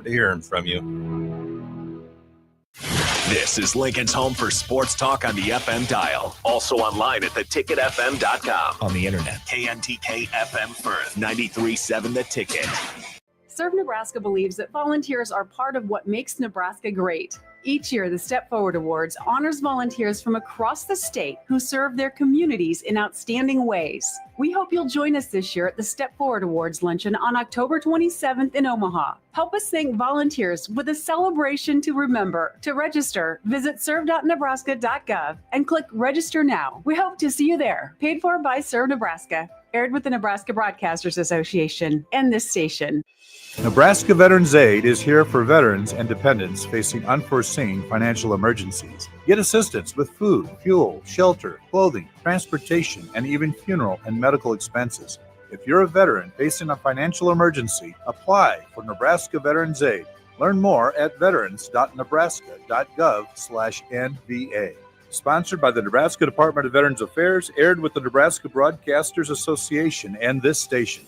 to hearing from you. This is Lincoln's home for sports talk on the FM dial. Also online at theticketfm.com. On the internet, KNTK FM Firth, 93.7 The Ticket. Serve Nebraska believes that volunteers are part of what makes Nebraska great. Each year, the Step Forward Awards honors volunteers from across the state who serve their communities in outstanding ways. We hope you'll join us this year at the Step Forward Awards luncheon on October 27th in Omaha. Help us thank volunteers with a celebration to remember. To register, visit serve.nebraska.gov and click Register Now. We hope to see you there. Paid for by Serve Nebraska. Aired with the Nebraska Broadcasters Association and this station. Nebraska Veterans Aid is here for veterans and dependents facing unforeseen financial emergencies. Get assistance with food, fuel, shelter, clothing, transportation, and even funeral and medical expenses. If you're a veteran facing a financial emergency, apply for Nebraska Veterans Aid. Learn more at veterans.nebraska.gov/NVA. Sponsored by the Nebraska Department of Veterans Affairs, aired with the Nebraska Broadcasters Association and this station.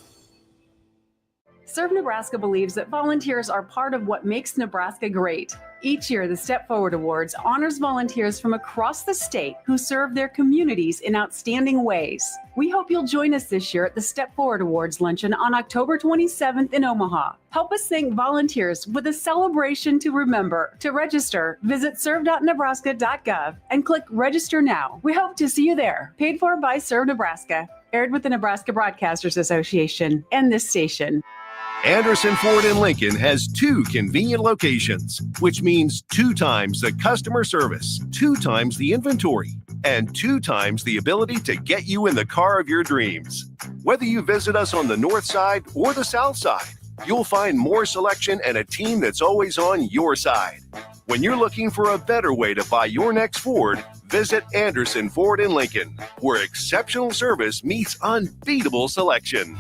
Serve Nebraska believes that volunteers are part of what makes Nebraska great. Each year, the Step Forward Awards honors volunteers from across the state who serve their communities in outstanding ways. We hope you'll join us this year at the Step Forward Awards luncheon on October 27th in Omaha. Help us thank volunteers with a celebration to remember. To register, visit serve.nebraska.gov and click Register Now. We hope to see you there. Paid for by Serve Nebraska. Aired with the Nebraska Broadcasters Association and this station. Anderson Ford in Lincoln has 2 convenient locations, which means 2 times the customer service, 2 times the inventory, and 2 times the ability to get you in the car of your dreams. Whether you visit us on the north side or the south side, you'll find more selection and a team that's always on your side. When you're looking for a better way to buy your next Ford, visit Anderson Ford in Lincoln, where exceptional service meets unbeatable selection.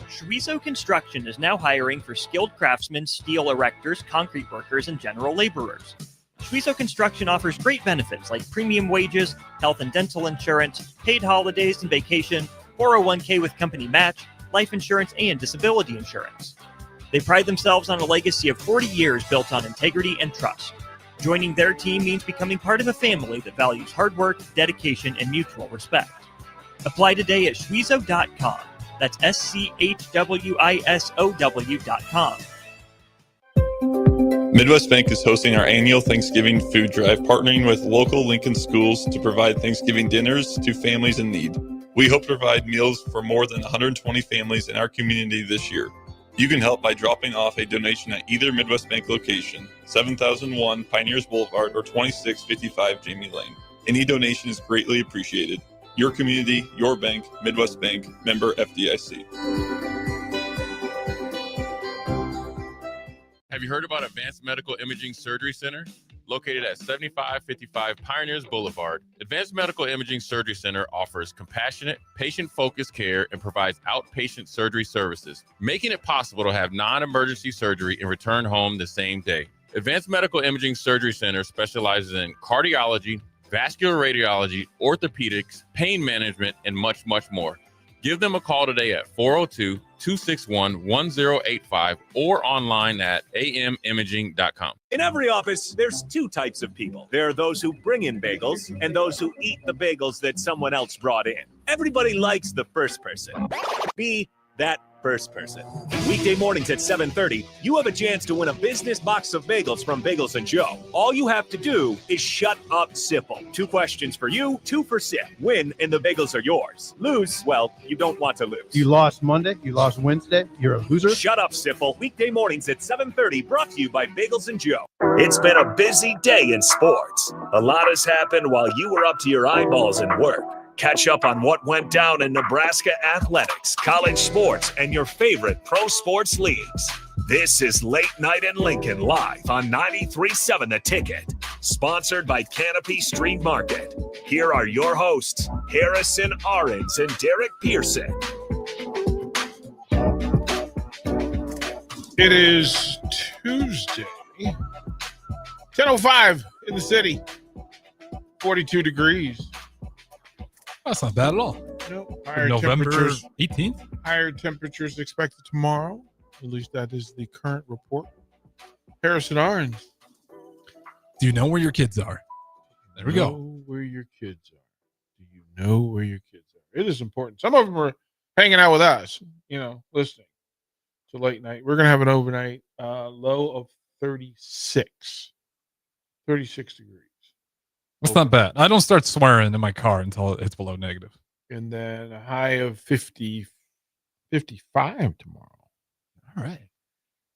Schweizo Construction is now hiring for skilled craftsmen, steel erectors, concrete workers, and general laborers. Schweizo Construction offers great benefits like premium wages, health and dental insurance, paid holidays and vacation, 401k with company match, life insurance, and disability insurance. They pride themselves on a legacy of 40 years built on integrity and trust. Joining their team means becoming part of a family that values hard work, dedication, and mutual respect. Apply today at schweizo.com. That's SCHWISOW.com. Midwest Bank is hosting our annual Thanksgiving food drive, partnering with local Lincoln schools to provide Thanksgiving dinners to families in need. We hope to provide meals for more than 120 families in our community this year. You can help by dropping off a donation at either Midwest Bank location, 7001 Pioneers Boulevard or 2655 Jamie Lane. Any donation is greatly appreciated. Your community, your bank, Midwest Bank, member FDIC. Have you heard about Advanced Medical Imaging Surgery Center? Located at 7555 Pioneers Boulevard, Advanced Medical Imaging Surgery Center offers compassionate, patient-focused care and provides outpatient surgery services, making it possible to have non-emergency surgery and return home the same day. Advanced Medical Imaging Surgery Center specializes in cardiology, vascular radiology, orthopedics, pain management, and much, much more. Give them a call today at 402-261-1085 or online at amimaging.com. In every office, there's 2 types of people. There are those who bring in bagels and those who eat the bagels that someone else brought in. Everybody likes the first person. Be that first person. Weekday mornings at 7:30, you have a chance to win a business box of bagels from Bagels & Joe. All you have to do is shut up, Sipple. 2 questions for you, 2 for Sip. Win, and the bagels are yours. Lose, well, you don't want to lose. You lost Monday, you lost Wednesday, you're a loser. Shut up, Sipple. Weekday mornings at 7:30, brought to you by Bagels & Joe. It's been a busy day in sports. A lot has happened while you were up to your eyeballs in work. Catch up on what went down in Nebraska athletics, college sports, and your favorite pro sports leagues. This is Late Night in Lincoln, live on 93.7 The Ticket. Sponsored by Canopy Street Market. Here are your hosts, Harrison Arens and Derek Pearson. It is Tuesday, 10:05 in the city, 42 degrees. That's not bad at all. No, November 18th? Higher temperatures expected tomorrow. At least that is the current report. Harrison Arens. Do you know where your kids are? There we go. Know where your kids are. Do you know where your kids are? It is important. Some of them are hanging out with us, listening to late night. We're going to have an overnight low of 36 degrees. That's not bad. I don't start swearing in my car until it's below negative. And then a high of 55 tomorrow. All right.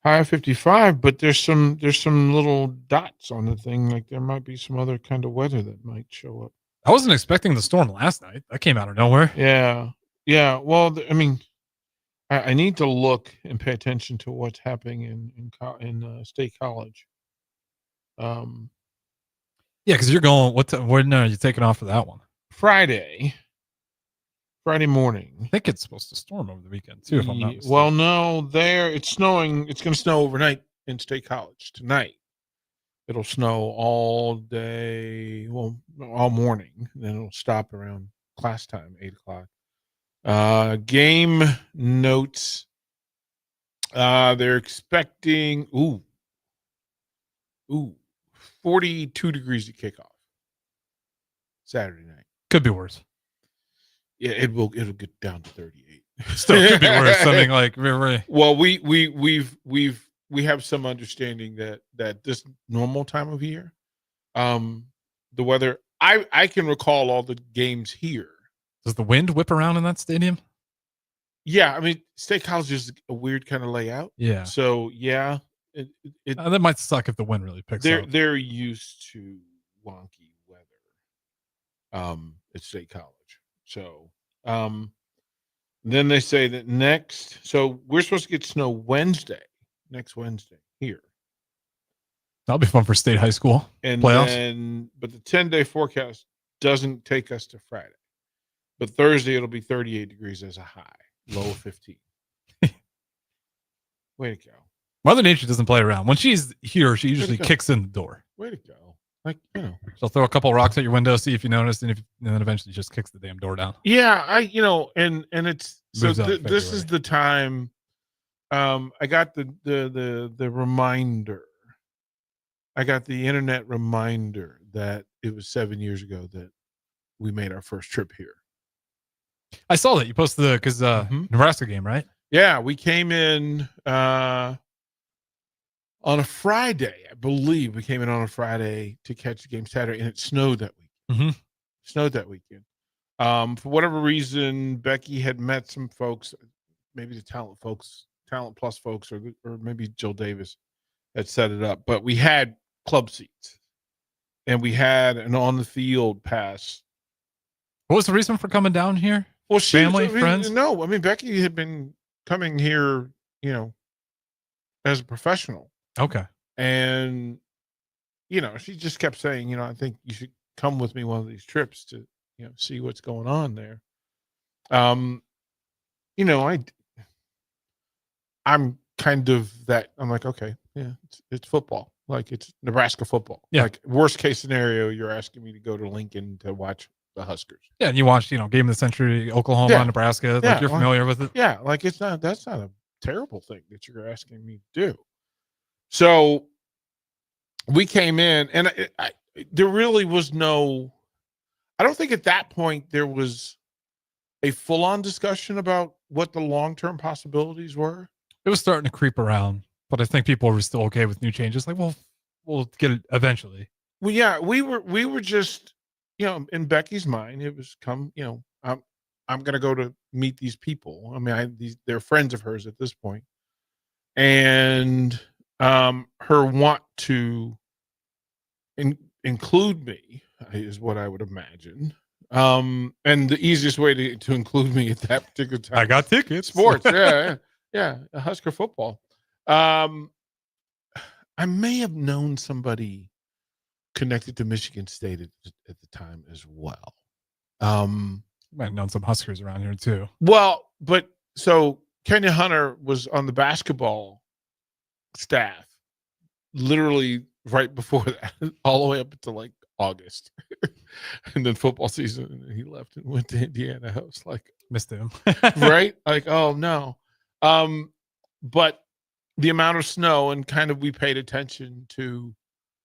High of 55, but there's some little dots on the thing. Like there might be some other kind of weather that might show up. I wasn't expecting the storm last night. That came out of nowhere. Yeah. Well, I need to look and pay attention to what's happening in State College. Yeah, because you're going. When are you taking off for that one? Friday morning. I think it's supposed to storm over the weekend too. If I'm not mistaken. Well, no, it's snowing. It's going to snow overnight in State College tonight. It'll snow all day, well, all morning. Then it'll stop around class time, 8:00. Game notes. They're expecting 42 degrees at kickoff Saturday night. Could be worse. Yeah, it'll get down to 38. Still could be worse. Something like very. Well, we have some understanding that this normal time of year, the weather. I can recall all the games here. Does the wind whip around in that stadium? Yeah, State College is a weird kind of layout. Yeah. So yeah, that might suck if the wind really picks up. They're used to wonky weather. At State College. So, then they say that so we're supposed to get snow next Wednesday here. That'll be fun for state high school playoffs. But the 10-day forecast doesn't take us to Friday. But Thursday it'll be 38 degrees as a high, low of 15. Way to go. Mother Nature doesn't play around. When she's here, she usually kicks in the door. Way to go. She'll throw a couple of rocks at your window, see if you notice, and then eventually just kicks the damn door down. Yeah, and it's so this is the time. I got the reminder. I got the internet reminder that it was 7 years ago that we made our first trip here. I saw that you posted because Nebraska game, right? Yeah, we came in on a Friday, I believe. We came in on a Friday to catch the game Saturday, and it snowed that week. Mm-hmm. Snowed that weekend. For whatever reason, Becky had met some folks, maybe the Talent Plus folks, or maybe Jill Davis had set it up. But we had club seats, and we had an on-the-field pass. What was the reason for coming down here? Well, family, friends? No, Becky had been coming here, as a professional. Okay. And, she just kept saying, I think you should come with me one of these trips to, see what's going on there. I'm kind of that. I'm like, okay, yeah, it's football. Like it's Nebraska football. Yeah. Like worst case scenario, you're asking me to go to Lincoln to watch the Huskers. Yeah. And you watched, Game of the Century, Oklahoma, Nebraska. Like you're familiar with it. Yeah. Like that's not a terrible thing that you're asking me to do. So we came in, and there really was I don't think at that point there was a full-on discussion about what the long-term possibilities were. It was starting to creep around, but I think people were still okay with new changes. Like, well, we'll get it eventually. Well, yeah, we were just, in Becky's mind, it was I'm going to go to meet these people. They're friends of hers at this point. And her want to include me is what I would imagine. And the easiest way to include me at that particular time, I got tickets. Sports, yeah, Husker football. I may have known somebody connected to Michigan State at the time as well. Might have known some Huskers around here too. Well, but so Kenya Hunter was on the basketball staff literally right before that, all the way up until like August. And then football season, and he left and went to Indiana. I was like, missed him. Right? Like, oh no. But the amount of snow, and kind of we paid attention to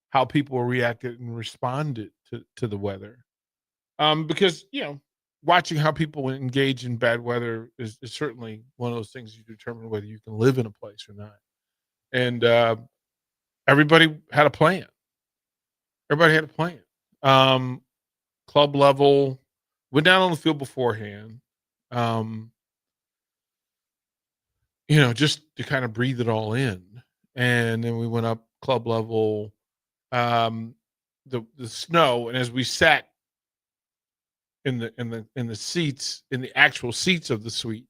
how people reacted and responded to the weather. Because, watching how people engage in bad weather is certainly one of those things you determine whether you can live in a place or not. And everybody had a plan. Club level, went down on the field beforehand, just to kind of breathe it all in. And then we went up club level, the snow, and as we sat in the seats, in the actual seats of the suite,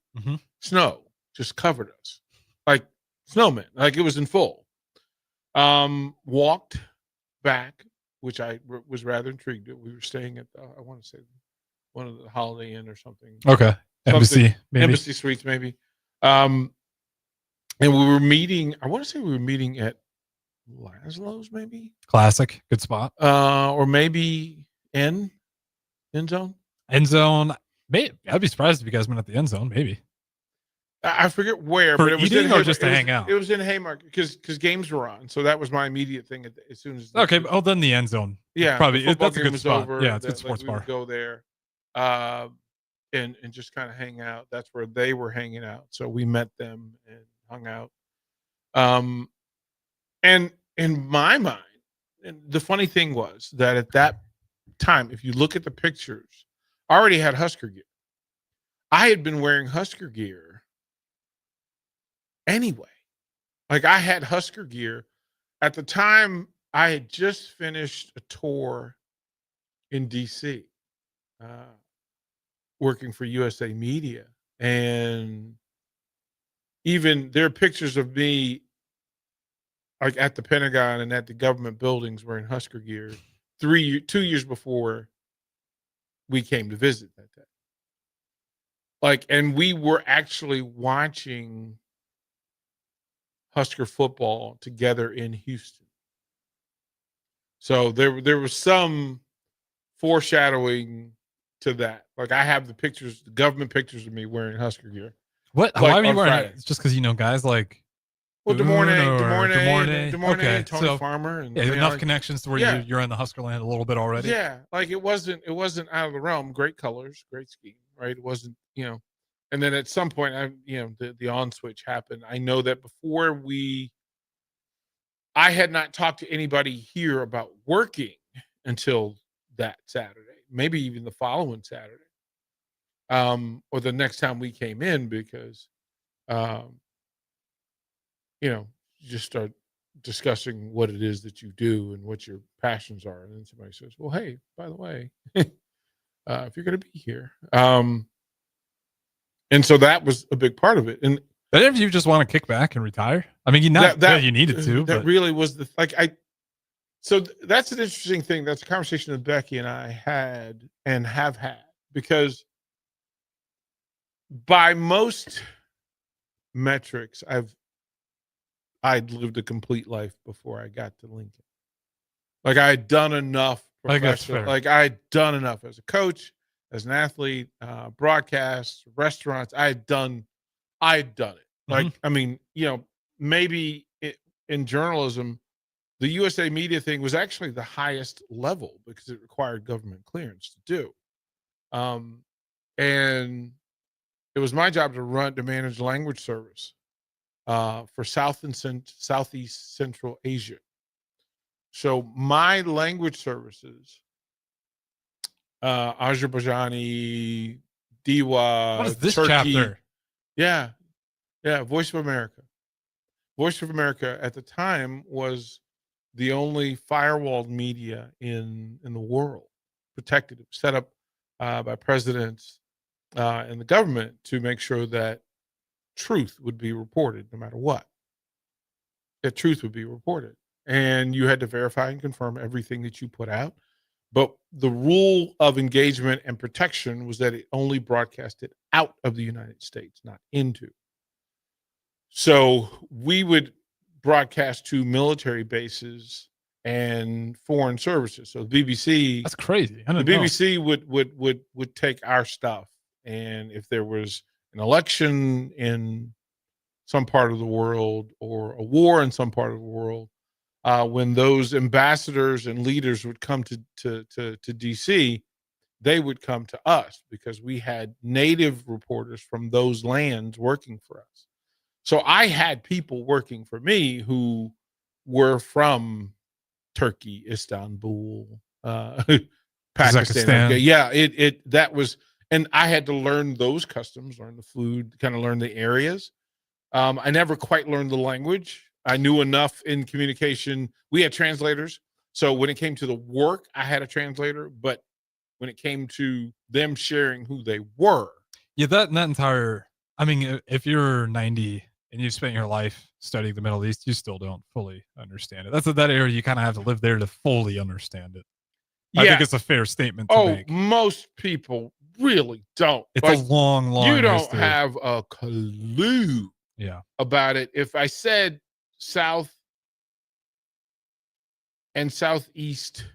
snow just covered us like snowmen, like it was in full. Walked back, which I was rather intrigued. We were staying at I want to say one of the Holiday Inn or something. Okay, Embassy, maybe. Embassy Suites, maybe. And we were meeting. I want to say we were meeting at Laszlo's, maybe. Classic, good spot. Or maybe end zone. End zone. I'd be surprised if you guys went at the end zone. Maybe. I forget where, For but it was eating in or just to hang out. It was in Haymarket because games were on, so that was my immediate thing. As soon as Okay, then the end zone. Yeah, probably the football that's a game good was spot. over, Yeah, it's a good sports we would bar. go there, and just kind of hang out. That's where they were hanging out, so we met them and hung out. And in my mind, and the funny thing was that at that time, if you look at the pictures, I already had Husker gear. I had been wearing Husker gear anyway. Like, I had Husker gear at the time. I had just finished a tour in DC, working for USA Media, and even there are pictures of me like at the Pentagon and at the government buildings wearing Husker gear 2 years before we came to visit that day. Like, and we were actually watching Husker football together in Houston. So there was some foreshadowing to that. Like, I have the pictures, the government pictures of me wearing Husker gear. What? Like, why were you wearing Friday. it? It's just because guys like Des Moines, okay, Tony so, Farmer, and enough connections to where you're in the Husker land a little bit already. Yeah, like it wasn't out of the realm. Great colors, great scheme, right? It wasn't, and then at some point, the on switch happened. I know that before I had not talked to anybody here about working until that Saturday, maybe even the following Saturday, or the next time we came in, because, you just start discussing what it is that you do and what your passions are. And then somebody says, well, hey, by the way, if you're going to be here. And so that was a big part of it. And but if you just want to kick back and retire, I mean, you needed to. That really was so that's an interesting thing. That's a conversation that Becky and I had and have had, because by most metrics, I'd lived a complete life before I got to Lincoln. Like, I had done enough professional, like I had done enough as a coach, as an athlete, broadcast, restaurants. I had done it. Like, I mean, maybe in journalism, the USA Media thing was actually the highest level because it required government clearance to do. And it was my job to manage language service for South and Southeast Central Asia. So my language services, Azerbaijani, Diwa, what is this Turkey, chapter? Yeah. Voice of America. Voice of America at the time was the only firewalled media in the world, protected, set up by presidents and the government to make sure that truth would be reported no matter what. That truth would be reported. And you had to verify and confirm everything that you put out. But the rule of engagement and protection was that it only broadcasted out of the United States, not into. So we would broadcast to military bases and foreign services. So the BBC, that's crazy. The BBC would take our stuff, and if there was an election in some part of the world or a war in some part of the world, when those ambassadors and leaders would come to DC, they would come to us because we had native reporters from those lands working for us. So I had people working for me who were from Turkey, Istanbul, Pakistan. Kazakhstan. Yeah, that was, and I had to learn those customs, learn the food, kind of learn the areas. I never quite learned the language. I knew enough in communication. We had translators. So when it came to the work, I had a translator, but when it came to them sharing who they were. Yeah, that entire, I mean, if you're 90 and you've spent your life studying the Middle East, you still don't fully understand it. That's that area you kind of have to live there to fully understand it. Yeah. I think it's a fair statement to make. Most people really don't. It's like, a long you don't history. have a clue about it. If I said South and Southeast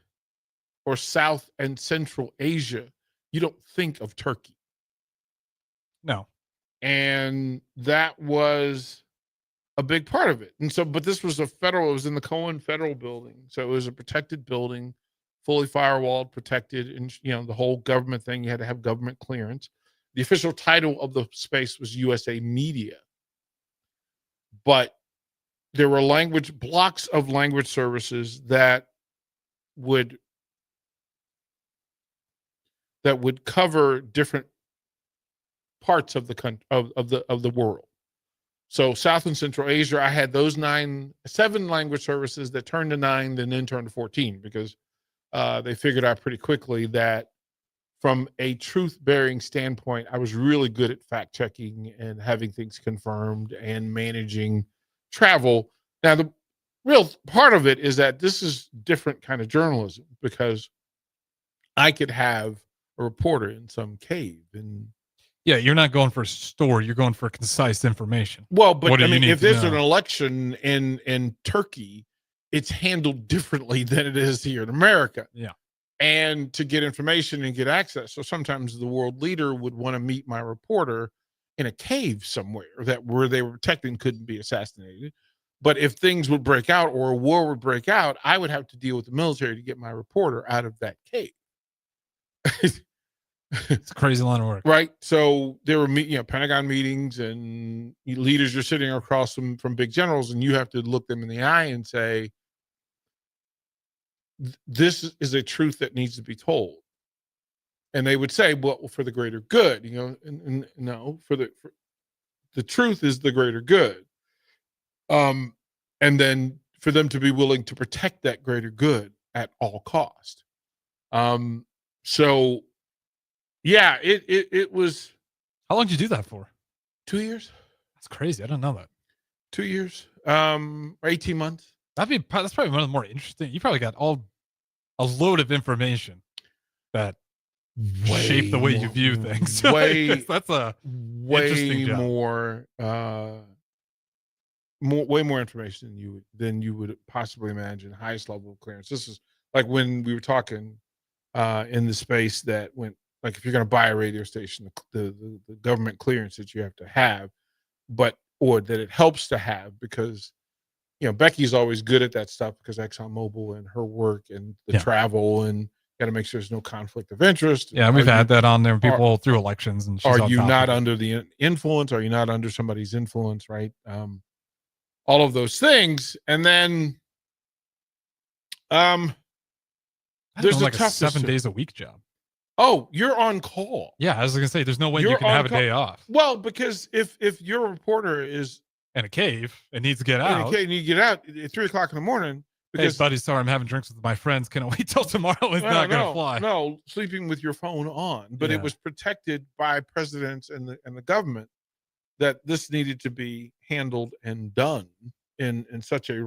or South and Central Asia, you don't think of Turkey. No. And that was a big part of it. And so, but this was it was in the Cohen Federal Building. So it was a protected building, fully firewalled, protected, and the whole government thing. You had to have government clearance. The official title of the space was USA Media. But there were blocks of language services that would cover different parts of the country, of the world. So South and Central Asia, I had those 7 language services that turned to 9, then turned to 14, because they figured out pretty quickly that from a truth-bearing standpoint, I was really good at fact-checking and having things confirmed and managing travel. Now, the real part of it is that this is different kind of journalism, because I could have a reporter in some cave and you're not going for a story, you're going for concise information. Well, but I mean, if there's an election in Turkey, it's handled differently than it is here in America. Yeah. And to get information and get access. So sometimes the world leader would want to meet my reporter in a cave somewhere where they were protected and couldn't be assassinated. But if things would break out or a war would break out, I would have to deal with the military to get my reporter out of that cave. It's a crazy line of work. Right. So there were Pentagon meetings, and leaders are sitting across from big generals, and you have to look them in the eye and say, this is a truth that needs to be told. And they would say, well, for the greater good, and no, for the truth is the greater good. And then for them to be willing to protect that greater good at all cost. So yeah, it was. How long did you do that for? 2 years. That's crazy. I didn't know that. 2 years, or 18 months. That's probably one of the more interesting. You probably got a load of information that shape the way you view things. That's a way more, way more information than you would possibly imagine. Highest level of clearance. This is like when we were talking in the space that went. Like if you're going to buy a radio station, the government clearance that you have to have, or that it helps to have, because Becky's always good at that stuff because ExxonMobil and her work and the travel, and got to make sure there's no conflict of interest. Yeah, we've had that on there. People through elections, and are you not under the influence? Are you not under somebody's influence? Right. All of those things, and then there's like a 7 days a week job. Oh, you're on call. Yeah, I was going to say, there's no way you can have a day off. Well, because if your reporter is in a cave and needs to get out, and you get out at 3:00 in the morning. Because, hey, buddy, sorry, I'm having drinks with my friends. Can I wait till tomorrow? It's not going to fly. No, sleeping with your phone on. But it was protected by presidents and the government that this needed to be handled and done in such a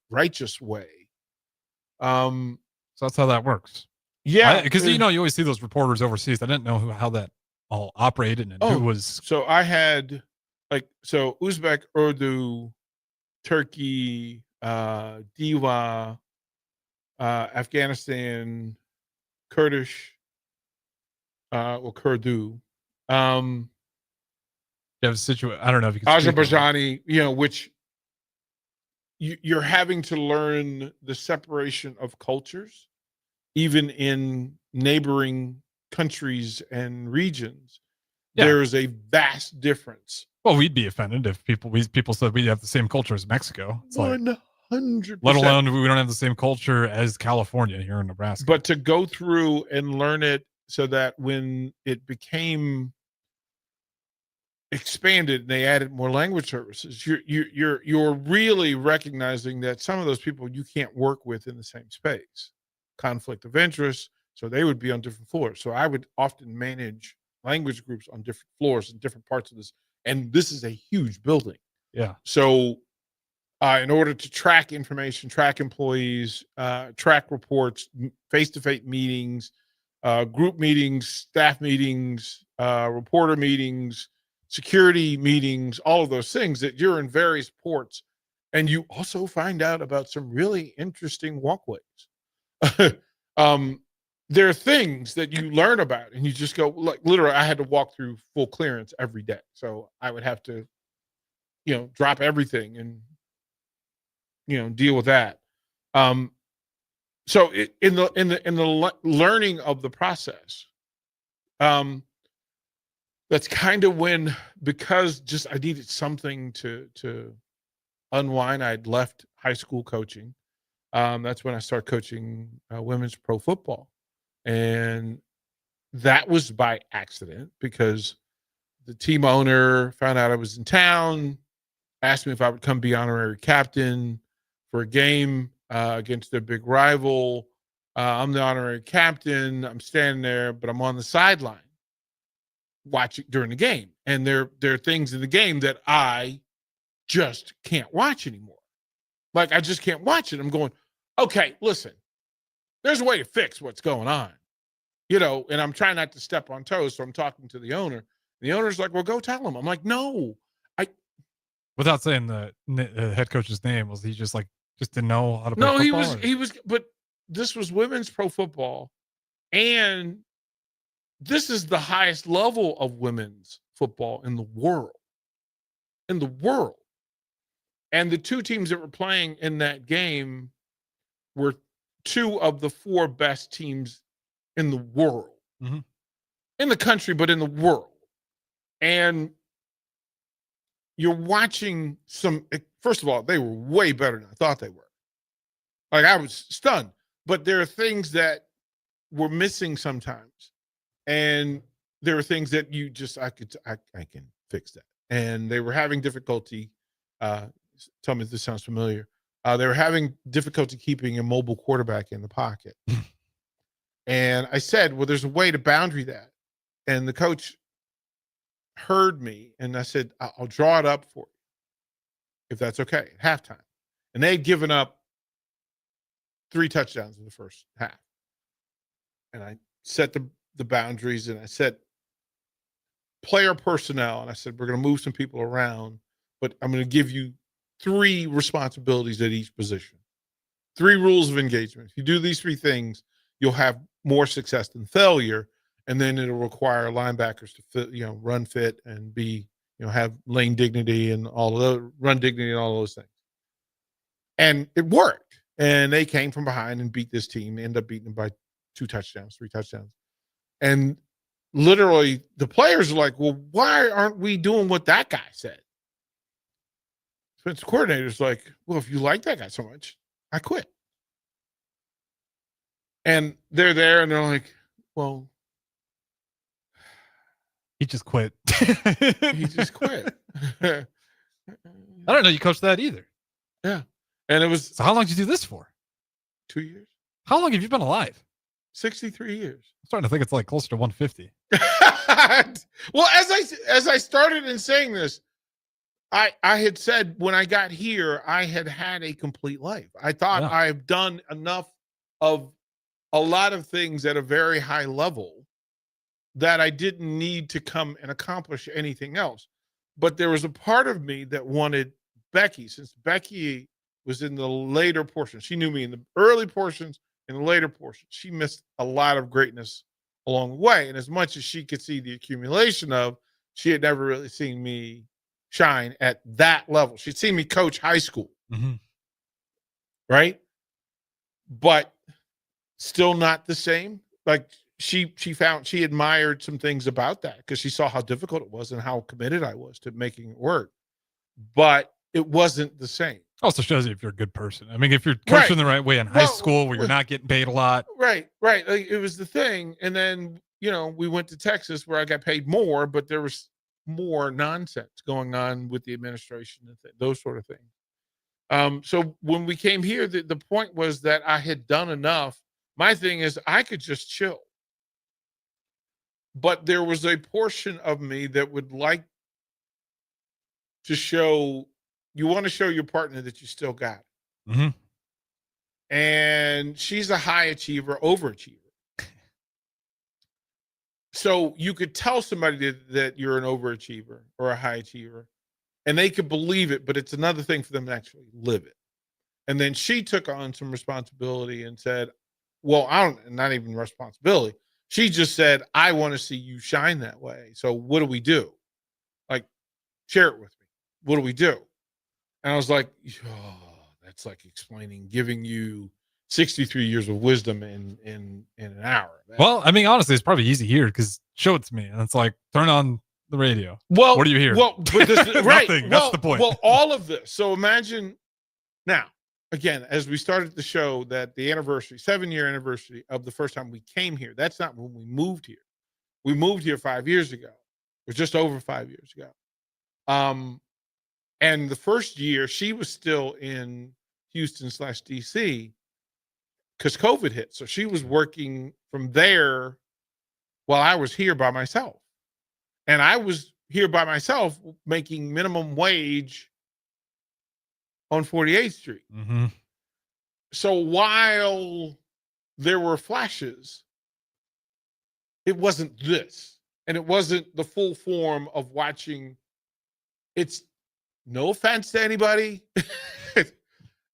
righteous way. So that's how that work. Yeah, because you always see those reporters overseas. I didn't know how that all operated and who was. So I had Uzbek, Urdu, Turkey, Diva, Afghanistan, Kurdish, or Kurdu, You have a situation. I don't know if you can speak on it. Azerbaijani, which you're having to learn the separation of cultures, even in neighboring countries and regions. Yeah. There's a vast difference. Well, we'd be offended if people said we have the same culture as Mexico. It's like, 100%. let alone we don't have the same culture as California here in Nebraska. But to go through and learn it so that when it became expanded and they added more language services, you're really recognizing that some of those people you can't work with in the same space. Conflict of interest, so they would be on different floors. So I would often manage language groups on different floors in different parts of this, and this is a huge building. Yeah. So in order to track information, track employees, track reports, face-to-face meetings, group meetings, staff meetings, reporter meetings, security meetings, all of those things, that you're in various ports, and you also find out about some really interesting walkways. There are things that you learn about and you just go, like, literally, I had to walk through full clearance every day. So I would have to, drop everything and, deal with that. So in the learning of the process, that's kind of when, because just I needed something to unwind. I'd left high school coaching. That's when I started coaching women's pro football. And that was by accident, because the team owner found out I was in town, asked me if I would come be honorary captain for a game against their big rival. I'm the honorary captain. I'm standing there, but I'm on the sideline watching during the game. And there are things in the game that I just can't watch anymore. Like, I just can't watch it. I'm going, okay, listen, there's a way to fix what's going on, and I'm trying not to step on toes. So I'm talking to the owner. The owner's like, well, go tell him. I'm like, no. Without saying the head coach's name, was he just didn't know how to play No, football? he was, but this was women's pro football. And this is the highest level of women's football in the world. And the two teams that were playing in that game were two of the four best teams in the world. Mm-hmm. In the country, but in the world. And you're watching first of all, they were way better than I thought they were. Like, I was stunned. But there are things that were missing sometimes. And there are things that I can fix that. And they were having difficulty. Tell me if this sounds familiar. They were having difficulty keeping a mobile quarterback in the pocket. And I said, well, there's a way to boundary that. And the coach heard me, and I said, I'll draw it up for you, if that's okay, at halftime. And they'd given up 3 touchdowns in the first half. And I set the boundaries, and I set player personnel, and I said, we're going to move some people around, but I'm going to give you 3 responsibilities at each position. 3 rules of engagement. If you do these 3 things, you'll have more success than failure. And then it'll require linebackers to fit, run fit and be, have lane dignity and all of the run dignity and all those things. And it worked. And they came from behind and beat this team, ended up beating them by 2 touchdowns, 3 touchdowns. And literally the players are like, well, why aren't we doing what that guy said? Defensive coordinator's like, well, if you like that guy so much, I quit. And they're there and they're like, well, he just quit. He just quit. I don't know you coached that either. Yeah. And it was. So how long did you do this for? 2 years. How long have you been alive? 63 years. I'm starting to think it's like closer to 150. Well, as I started in saying this, I had said when I got here, I had a complete life. I thought I've done enough of a lot of things at a very high level that I didn't need to come and accomplish anything else. But there was a part of me that wanted Becky, since Becky was in the later portion. She knew me in the early portions, in the later portions. She missed a lot of greatness along the way. And as much as she could see the accumulation of, she had never really seen me shine at that level. She'd seen me coach high school, right? But still not the same. Like she admired some things about that because she saw how difficult it was and how committed I was to making it work. But it wasn't the same. Also shows you if you're a good person. I mean, if you're coaching the right way in high school where you're not getting paid a lot. Right. Like, it was the thing. And then, we went to Texas where I got paid more, but there was more nonsense going on with the administration and those sort of things. So when we came here, the point was that I had done enough. My thing is I could just chill. But there was a portion of me that would like to show, you want to show your partner that you still got it. And she's a high achiever, overachiever. So you could tell somebody that you're an overachiever or a high achiever, and they could believe it, but it's another thing for them to actually live it. And then she took on some responsibility and said, well, not even responsibility. She just said, I want to see you shine that way. So what do we do? Like, share it with me. What do we do? And I was like, that's like giving you 63 years of wisdom in an hour. Well, I mean, honestly, it's probably easy here because show it to me. And it's like, turn on the radio. Well, what do you hear? Well, but this, right. Nothing. That's the point. Well, all of this. So imagine now, again, as we started the show, that the 7-year anniversary of the first time we came here, that's not when we moved here. We moved here 5 years ago. It was just over 5 years ago. And the first year she was still in Houston/DC because COVID hit. So she was working from there while I was here by myself. And I was here by myself making minimum wage on 48th Street. So while there were flashes, it wasn't this. And it wasn't the full form of watching. It's no offense to anybody.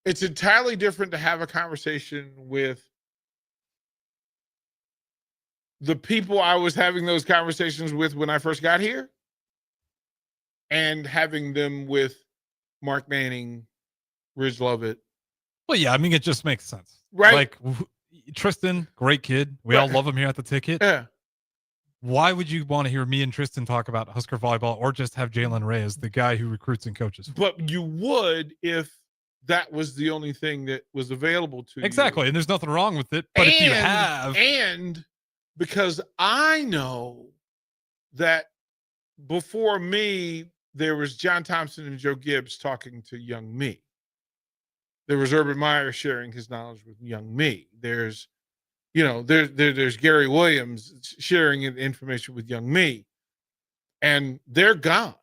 It's entirely different to have a conversation with the people I was having those conversations with when I first got here and having them with Mark Manning, Ridge Lovett. Well, yeah, I mean, it just makes sense. Right. Like, Tristan, great kid. We all love him here at the Ticket. Yeah. Why would you want to hear me and Tristan talk about Husker volleyball or just have Jalen Ray as the guy who recruits and coaches? But you would if that was the only thing that was available to you. Exactly. And there's nothing wrong with it. But if you have. And because I know that before me, there was John Thompson and Joe Gibbs talking to young me. There was Urban Meyer sharing his knowledge with young me. There's Gary Williams sharing information with young me. And they're gone,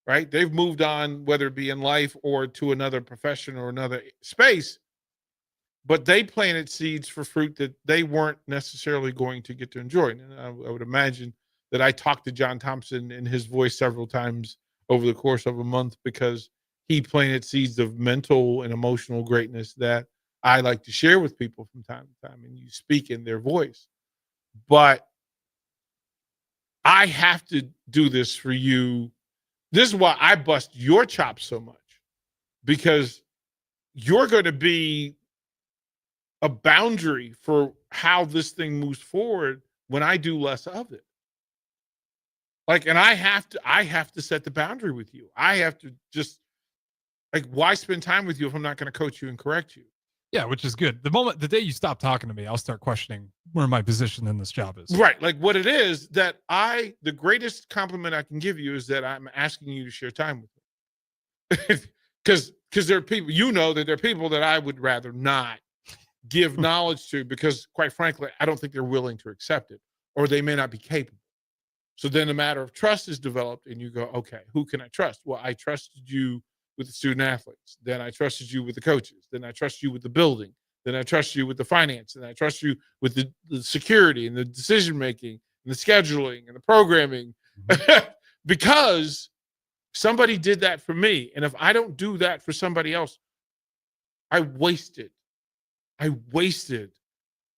right? They've moved on, whether it be in life or to another profession or another space. But they planted seeds for fruit that they weren't necessarily going to get to enjoy. And I would imagine that I talked to John Thompson in his voice several times over the course of a month because he planted seeds of mental and emotional greatness that I like to share with people from time to time, and you speak in their voice. But I have to do this for you. This is why I bust your chops so much, because you're going to be a boundary for how this thing moves forward when I do less of it. Like, and I have to set the boundary with you. I have to just, like, why spend time with you if I'm not going to coach you and correct you? Yeah, which is good. The day you stop talking to me, I'll start questioning where my position in this job is. Right. Like, what it is that the greatest compliment I can give you is that I'm asking you to share time with me. Because there are people, that there are people that I would rather not give knowledge to because, quite frankly, I don't think they're willing to accept it, or they may not be capable. So then a matter of trust is developed and you go, okay, who can I trust? Well, I trusted you with the student athletes. Then I trusted you with the coaches. Then I trust you with the building. Then I trust you with the finance. And I trust you with the security and the decision-making and the scheduling and the programming because somebody did that for me. And if I don't do that for somebody else, I wasted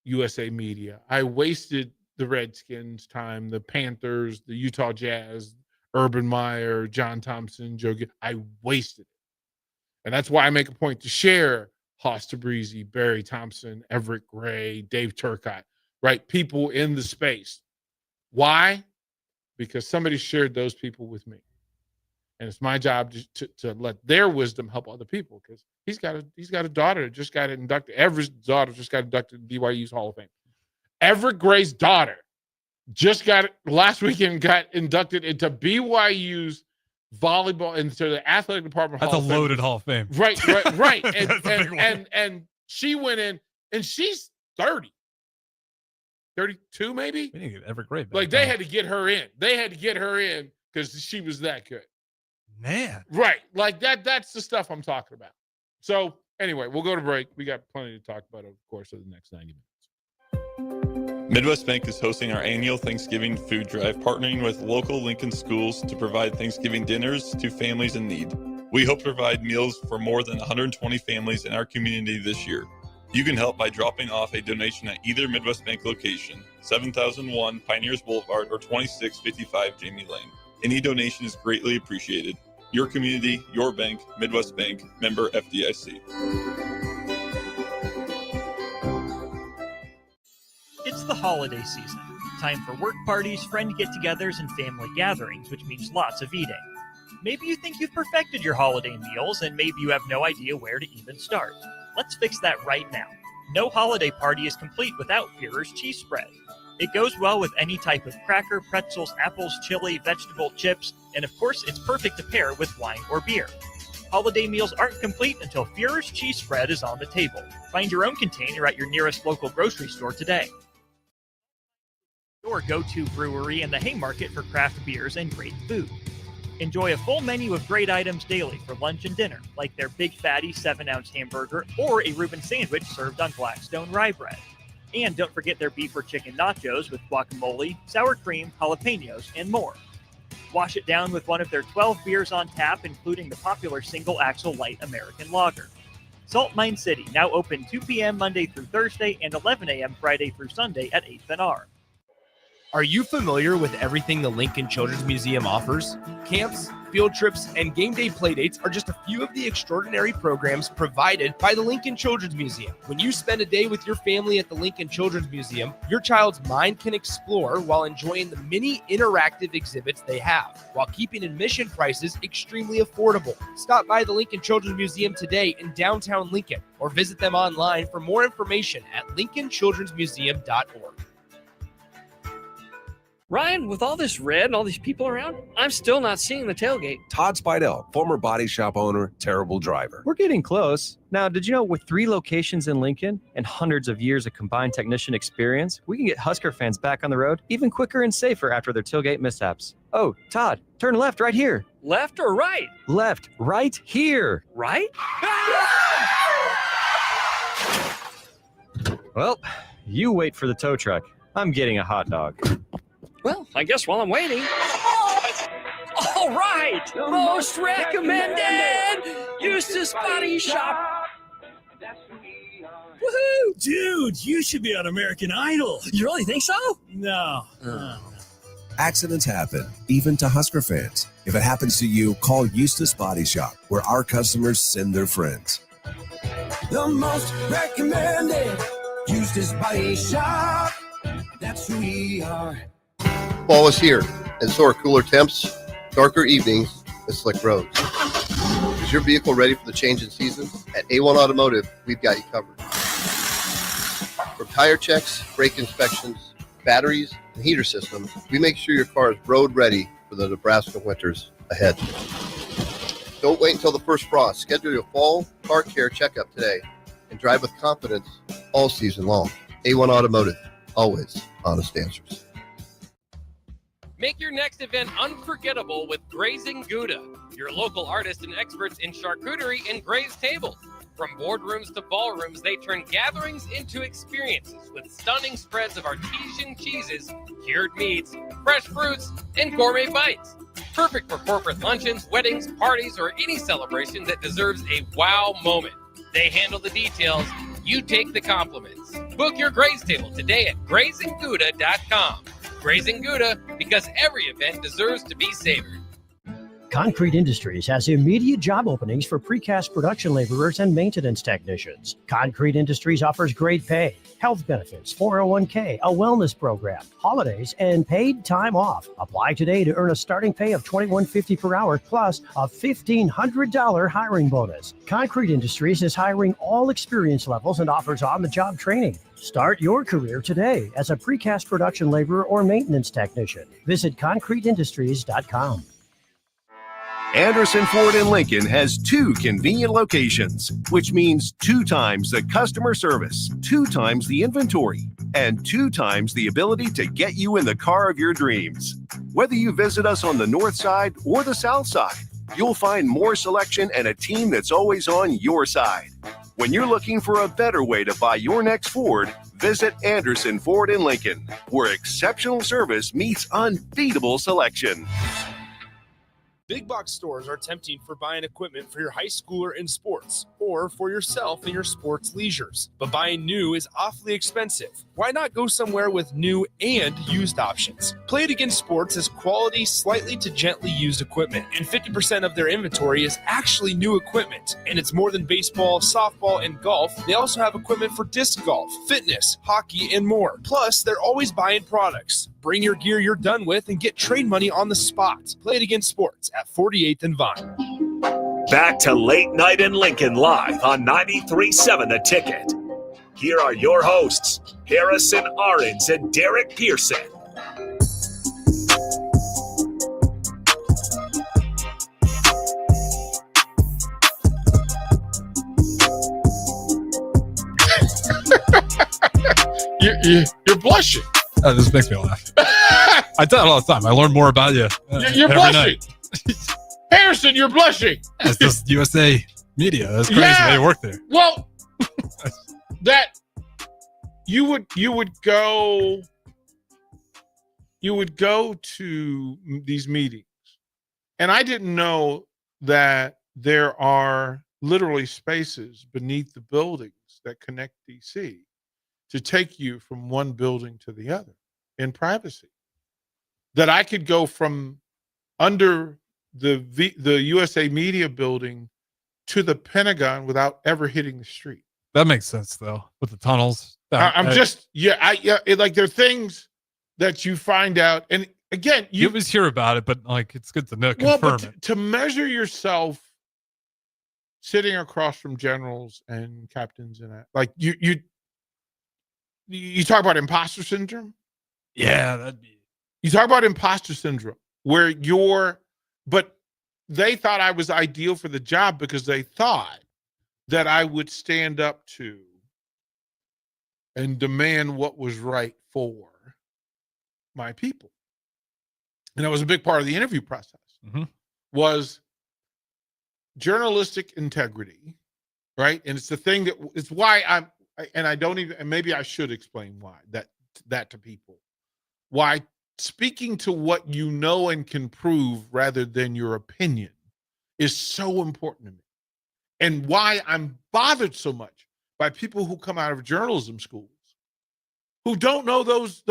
USA Media. I wasted the Redskins time, the Panthers, the Utah Jazz, Urban Meyer, John Thompson, Joe Gibbs. I wasted it. And that's why I make a point to share Haas Tabrizi, Barry Thompson, Everett Gray, Dave Turcotte, right? People in the space. Why? Because somebody shared those people with me. And it's my job to let their wisdom help other people, because he's got a daughter that just got inducted. Everett's daughter just got inducted in BYU's Hall of Fame. Everett Gray's daughter just last weekend got inducted into BYU's volleyball, into the athletic department. That's Hall a of Fame. loaded Hall of Fame. Right. And she went in, and she's 30. 32 maybe. We need to get Everett Gray back. Like, they had to get her in. They had to get her in because she was that good. Man. Right. Like that's the stuff I'm talking about. So anyway, we'll go to break. We got plenty to talk about over the course of the next 90 minutes. Midwest Bank is hosting our annual Thanksgiving food drive, partnering with local Lincoln schools to provide Thanksgiving dinners to families in need. We hope to provide meals for more than 120 families in our community this year. You can help by dropping off a donation at either Midwest Bank location, 7001 Pioneers Boulevard or 2655 Jamie Lane. Any donation is greatly appreciated. Your community, your bank, Midwest Bank, member FDIC. It's the holiday season. Time for work parties, friend get-togethers, and family gatherings, which means lots of eating. Maybe you think you've perfected your holiday meals, and maybe you have no idea where to even start. Let's fix that right now. No holiday party is complete without Führer's cheese spread. It goes well with any type of cracker, pretzels, apples, chili, vegetable, chips, and of course, it's perfect to pair with wine or beer. Holiday meals aren't complete until Führer's cheese spread is on the table. Find your own container at your nearest local grocery store today. Your go-to brewery in the Haymarket for craft beers and great food. Enjoy a full menu of great items daily for lunch and dinner, like their Big Fatty 7-ounce hamburger or a Reuben sandwich served on Blackstone rye bread. And don't forget their beef or chicken nachos with guacamole, sour cream, jalapenos, and more. Wash it down with one of their 12 beers on tap, including the popular Single Axle Light American Lager. Salt Mine City, now open 2 p.m. Monday through Thursday and 11 a.m. Friday through Sunday at 8th and R. Are you familiar with everything the Lincoln Children's Museum offers? Camps, field trips, and game day playdates are just a few of the extraordinary programs provided by the Lincoln Children's Museum. When you spend a day with your family at the Lincoln Children's Museum, your child's mind can explore while enjoying the many interactive exhibits they have, while keeping admission prices extremely affordable. Stop by the Lincoln Children's Museum today in downtown Lincoln, or visit them online for more information at lincolnchildrensmuseum.org. Ryan, with all this red and all these people around, I'm still not seeing the tailgate. Todd Spidell, former body shop owner, terrible driver. We're getting close. Now, did you know with 3 locations in Lincoln and hundreds of years of combined technician experience, we can get Husker fans back on the road even quicker and safer after their tailgate mishaps? Oh, Todd, turn left right here. Left or right? Left, right here. Right? Well, you wait for the tow truck. I'm getting a hot dog. Well, I guess while I'm waiting. All right! Most recommended! Eustace Body Shop! Woohoo! Dude, you should be on American Idol. You really think so? No. Accidents happen, even to Husker fans. If it happens to you, call Eustace Body Shop, where our customers send their friends. The most recommended Eustace Body Shop. That's who we are. Fall is here, and so are cooler temps, darker evenings, and slick roads. Is your vehicle ready for the change in seasons? At A1 Automotive, we've got you covered. From tire checks, brake inspections, batteries, and heater systems, we make sure your car is road ready for the Nebraska winters ahead. Don't wait until the first frost. Schedule your fall car care checkup today and drive with confidence all season long. A1 Automotive, always honest answers. Make your next event unforgettable with Grazing Gouda, your local artists and experts in charcuterie and grazed tables. From boardrooms to ballrooms, they turn gatherings into experiences with stunning spreads of artesian cheeses, cured meats, fresh fruits, and gourmet bites. Perfect for corporate luncheons, weddings, parties, or any celebration that deserves a wow moment. They handle the details, you take the compliments. Book your Graze Table today at grazingouda.com. Grazing Gouda, because every event deserves to be savored. Concrete Industries has immediate job openings for precast production laborers and maintenance technicians. Concrete Industries offers great pay, health benefits, 401k, a wellness program, holidays, and paid time off. Apply today to earn a starting pay of $21.50 per hour plus a $1,500 hiring bonus. Concrete Industries is hiring all experience levels and offers on-the-job training. Start your career today as a precast production laborer or maintenance technician. Visit concreteindustries.com. Anderson Ford in Lincoln has 2 convenient locations, which means 2 times the customer service, 2 times the inventory, and 2 times the ability to get you in the car of your dreams. Whether you visit us on the north side or the south side, you'll find more selection and a team that's always on your side. When you're looking for a better way to buy your next Ford, visit Anderson Ford in Lincoln, where exceptional service meets unbeatable selection. Big box stores are tempting for buying equipment for your high schooler in sports or for yourself in your sports leisures. But buying new is awfully expensive. Why not go somewhere with new and used options? Play It Again Sports has quality, slightly to gently used equipment, and 50% of their inventory is actually new equipment. And it's more than baseball, softball, and golf. They also have equipment for disc golf, fitness, hockey, and more. Plus, they're always buying products. Bring your gear you're done with and get trade money on the spot. Play It Again Sports at 48th and Vine. Back to Late Night in Lincoln live on 93.7 The Ticket. Here are your hosts, Harrison Arens and Derek Pearson. You're blushing. Oh, this makes me laugh. I tell it all the time. I learn more about you. You're every blushing. night. Harrison, you're blushing. It's just USA Media. That's crazy. Yeah. They work there. Well, that you would go to these meetings, and I didn't know that there are literally spaces beneath the buildings that connect DC to take you from one building to the other in privacy. That I could go from under the USA Media building to the Pentagon without ever hitting the street. That makes sense, though, with the tunnels. Like there are things that you find out, and again, you always hear about it, but like it's good to know, confirm it. To measure yourself sitting across from generals and captains, and like you talk about imposter syndrome. Yeah, you talk about imposter syndrome where but they thought I was ideal for the job because they thought that I would stand up to and demand what was right for my people. And that was a big part of the interview process, was journalistic integrity, right? And it's the thing it's why and maybe I should explain why that to people. Why speaking to what you know and can prove rather than your opinion is so important to me. And why I'm bothered so much by people who come out of journalism schools who don't know those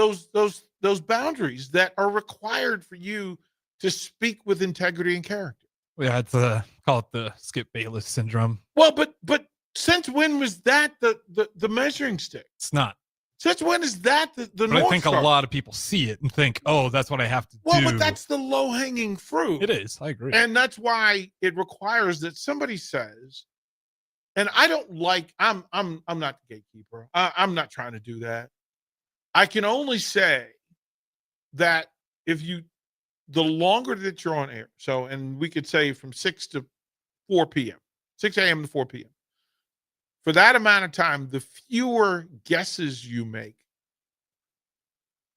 boundaries that are required for you to speak with integrity and character. We had to call it the Skip Bayless syndrome. Well, but since when was that the measuring stick? It's not. Since when is that the But North I think Star? a lot of people see it and think, oh, that's what I have to do. Well, but that's the low-hanging fruit. It is. I agree. And that's why it requires that somebody says, and I don't like, I'm not the gatekeeper. I'm not trying to do that. I can only say that the longer that you're on air, and we could say from 6 to 4 p.m., 6 a.m. to 4 p.m., for that amount of time, the fewer guesses you make,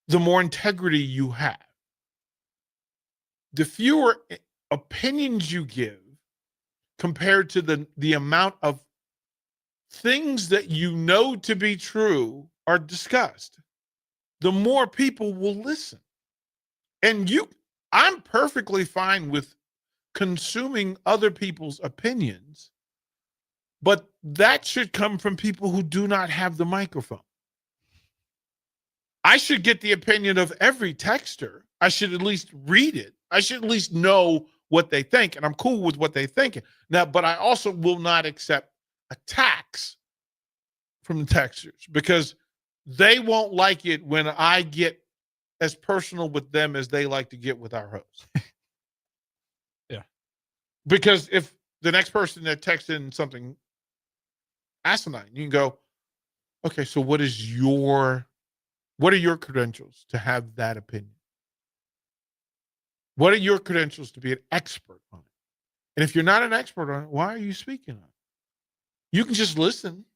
the more integrity you have. The fewer opinions you give compared to the amount of things that you know to be true are discussed, the more people will listen. And I'm perfectly fine with consuming other people's opinions, but that should come from people who do not have the microphone. I should get the opinion of every texter. I should at least read it. I should at least know what they think, and I'm cool with what they think. Now, but I also will not accept attacks from the texters because they won't like it when I get as personal with them as they like to get with our host. Yeah. Because if the next person that texts in something asinine, you can go, okay, so what are your credentials to have that opinion? What are your credentials to be an expert on it? And if you're not an expert on it, why are you speaking on it? You can just listen.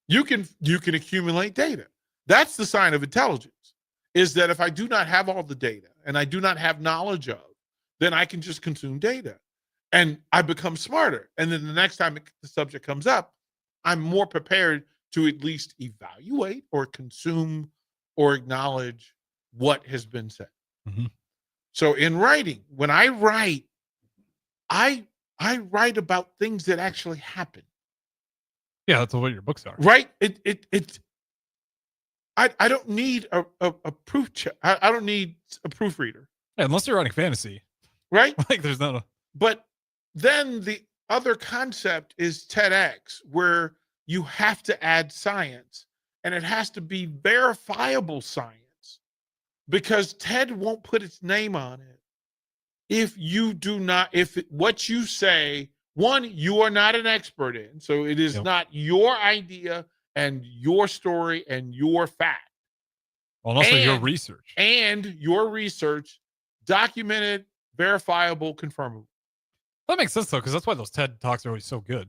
You can accumulate data. That's the sign of intelligence, is that if I do not have all the data and I do not have knowledge of, then I can just consume data and I become smarter. And then the next time the subject comes up, I'm more prepared to at least evaluate or consume or acknowledge what has been said. Mm-hmm. So in writing, when I write, I write about things that actually happen. Yeah, that's what your books are. Right? I don't need a proof check. I don't need a proofreader. Yeah, unless you're writing fantasy. Right? Like there's not a... But then the other concept is TEDx, where you have to add science, and it has to be verifiable science, because TED won't put its name on it if what you say, one, you are not an expert in, so it is not your idea and your story and your fact. Well, and also your research. And your research, documented, verifiable, confirmable. That makes sense, though, because that's why those TED Talks are always so good.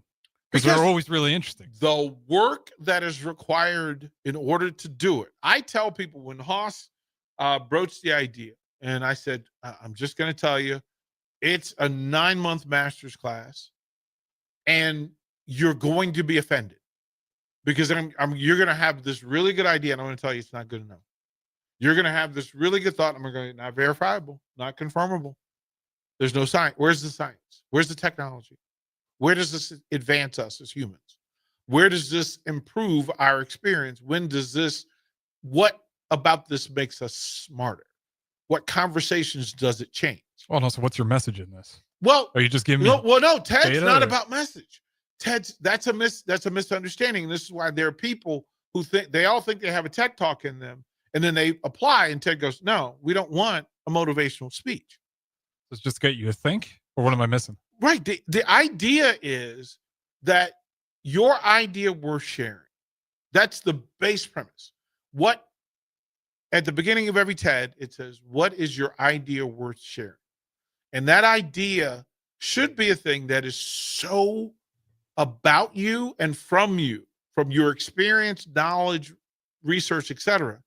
Because they're always really interesting. The work that is required in order to do it. I tell people when Haas broached the idea, and I said, I'm just going to tell you, it's a 9-month master's class, and you're going to be offended because you're going to have this really good idea, and I'm going to tell you it's not good enough. You're going to have this really good thought, and I'm going to not verifiable, not confirmable. There's no science. Where's the science? Where's the technology? Where does this advance us as humans? Where does this improve our experience? What about this makes us smarter? What conversations does it change? Well, and also, what's your message in this? Well, are you just giving me? No, TED's not about message. That's a misunderstanding. This is why there are people who they all think they have a TED Talk in them, and then they apply, and TED goes, "No, we don't want a motivational speech." Let's just get you to think, or what am I missing? Right. The idea is that your idea worth sharing. That's the base premise. At the beginning of every TED, it says, what is your idea worth sharing? And that idea should be a thing that is so about you and from your experience, knowledge, research, etc.,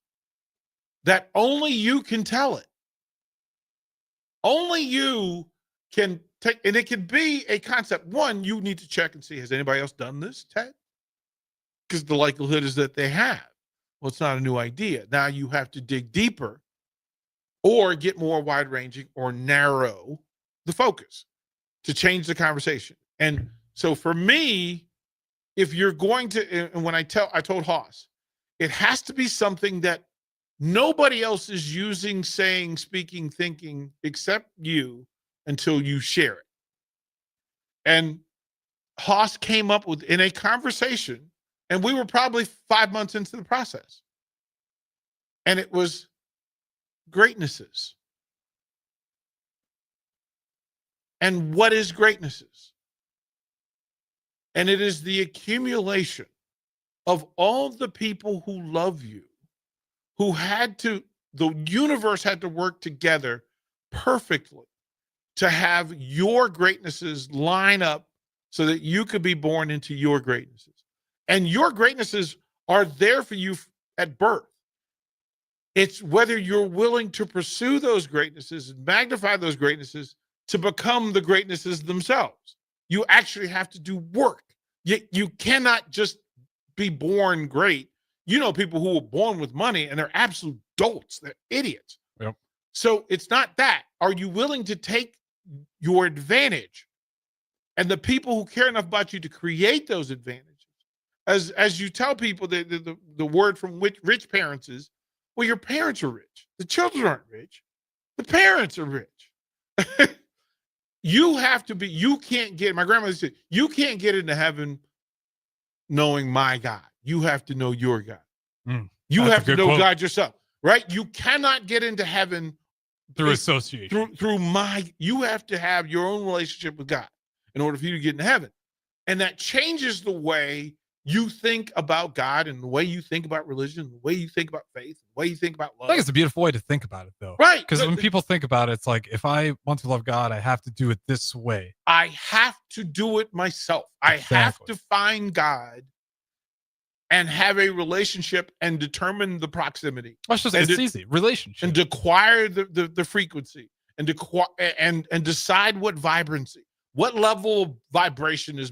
that only you can tell it. Only you can take, and it can be a concept. One, you need to check and see, has anybody else done this, TED? Because the likelihood is that they have. Well, it's not a new idea. Now you have to dig deeper or get more wide-ranging or narrow the focus to change the conversation. And so for me, if you're going to, and when I told Haas, it has to be something that nobody else is using, saying, speaking, thinking, except you, until you share it. And Haas came up with, in a conversation, and we were probably 5 months into the process, and it was greatnesses. And what is greatnesses? And it is the accumulation of all the people who love you, the universe had to work together perfectly to have your greatnesses line up so that you could be born into your greatnesses. And your greatnesses are there for you at birth. It's whether you're willing to pursue those greatnesses and magnify those greatnesses to become the greatnesses themselves. You actually have to do work. You cannot just be born great. You know people who were born with money and they're absolute dolts. They're idiots. Yep. So it's not that. Are you willing to take your advantage and the people who care enough about you to create those advantages? As you tell people, the word from rich parents is, Well, your parents are rich. The children aren't rich. The parents are rich. You can't get, my grandmother said, you can't get into heaven knowing my God. You have to know your God. You have to know God yourself, right? You cannot get into heaven through association. You have to have your own relationship with God in order for you to get into heaven. And that changes the way you think about God and the way you think about religion, the way you think about faith, the way you think about love. I think it's a beautiful way to think about it, though. Right. Because when people think about it, it's like, if I want to love God, I have to do it this way. I have to do it myself. Exactly. I have to find God and have a relationship and determine the proximity. It's easy. Relationship. And acquire the frequency and decide what vibrancy, what level of vibration is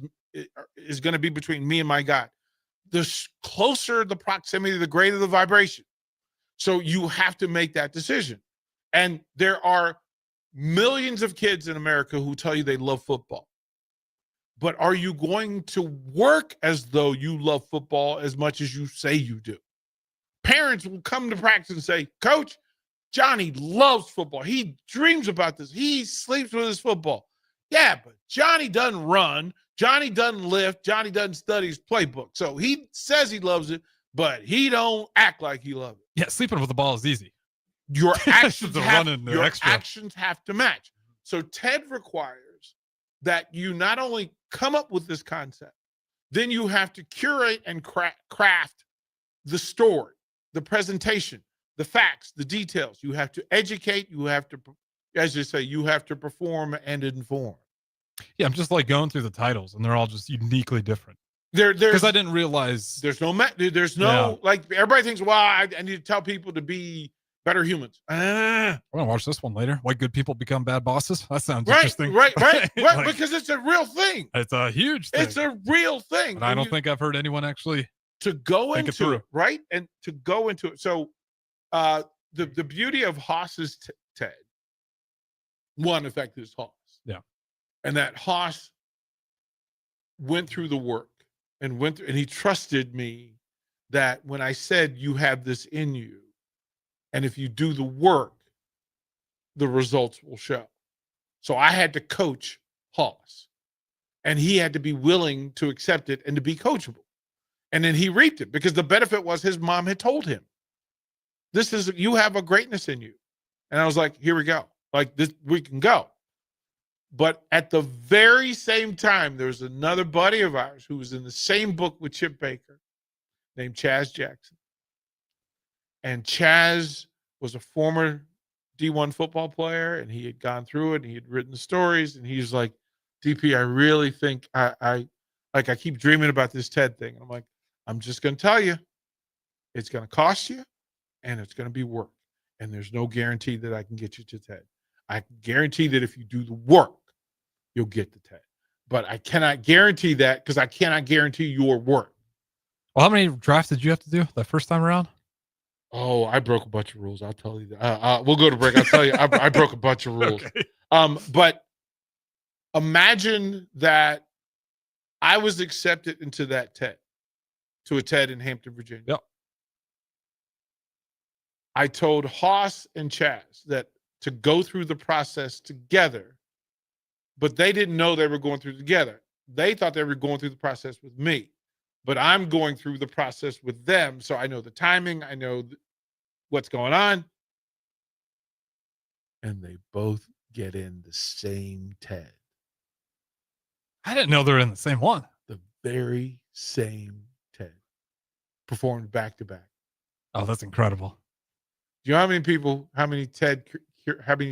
going to be between me and my God. The closer the proximity, the greater the vibration. So you have to make that decision. And there are millions of kids in America who tell you they love football. But are you going to work as though you love football as much as you say you do? Parents will come to practice and say, Coach, Johnny loves football. He dreams about this. He sleeps with his football. Yeah, but Johnny doesn't run. Johnny doesn't lift. Johnny doesn't study his playbook. So he says he loves it, but he don't act like he loves it. Yeah, sleeping with the ball is easy. Your actions have to match. So TED requires that you not only come up with this concept, then you have to curate and craft the story, the presentation, the facts, the details. You have to educate. You have to, as you say, you have to perform and inform. Yeah, I'm just like going through the titles, and they're all just uniquely different. Because I didn't realize there's no like everybody thinks, well, I need to tell people to be better humans. I'm gonna watch this one later. Why good people become bad bosses? That sounds right, interesting. Right, like, because it's a real thing. It's a huge thing. It's a real thing. But I don't think I've heard anyone actually to go into it, right? And to go into it. So the beauty of Haas's TED, one effect is Haas. Yeah. And that Haas went through the work and he trusted me that when I said you have this in you, and if you do the work, the results will show. So I had to coach Haas, and he had to be willing to accept it and to be coachable. And then he reaped it because the benefit was his mom had told him, you have a greatness in you. And I was like, here we go. Like this, we can go. But at the very same time, there was another buddy of ours who was in the same book with Chip Baker named Chaz Jackson. And Chaz was a former D1 football player, and he had gone through it, and he had written the stories, and he's like, DP, I really think I keep dreaming about this TED thing. And I'm like, I'm just going to tell you, it's going to cost you, and it's going to be work. And there's no guarantee that I can get you to TED. I can guarantee that if you do the work, you'll get the TED. But I cannot guarantee that because I cannot guarantee your work. Well, how many drafts did you have to do that first time around? Oh, I broke a bunch of rules. I'll tell you that. We'll go to break. I'll tell you, I broke a bunch of rules. Okay. But imagine that I was accepted into that TED, to a TED in Hampton, Virginia. Yep. I told Haas and Chaz that to go through the process together, but they didn't know they were going through together. They thought they were going through the process with me, but I'm going through the process with them. So I know the timing. I know what's going on. And they both get in the same TED. I didn't know they were in the same one. The very same TED. Performed back to back. Oh, that's incredible. Do you know how many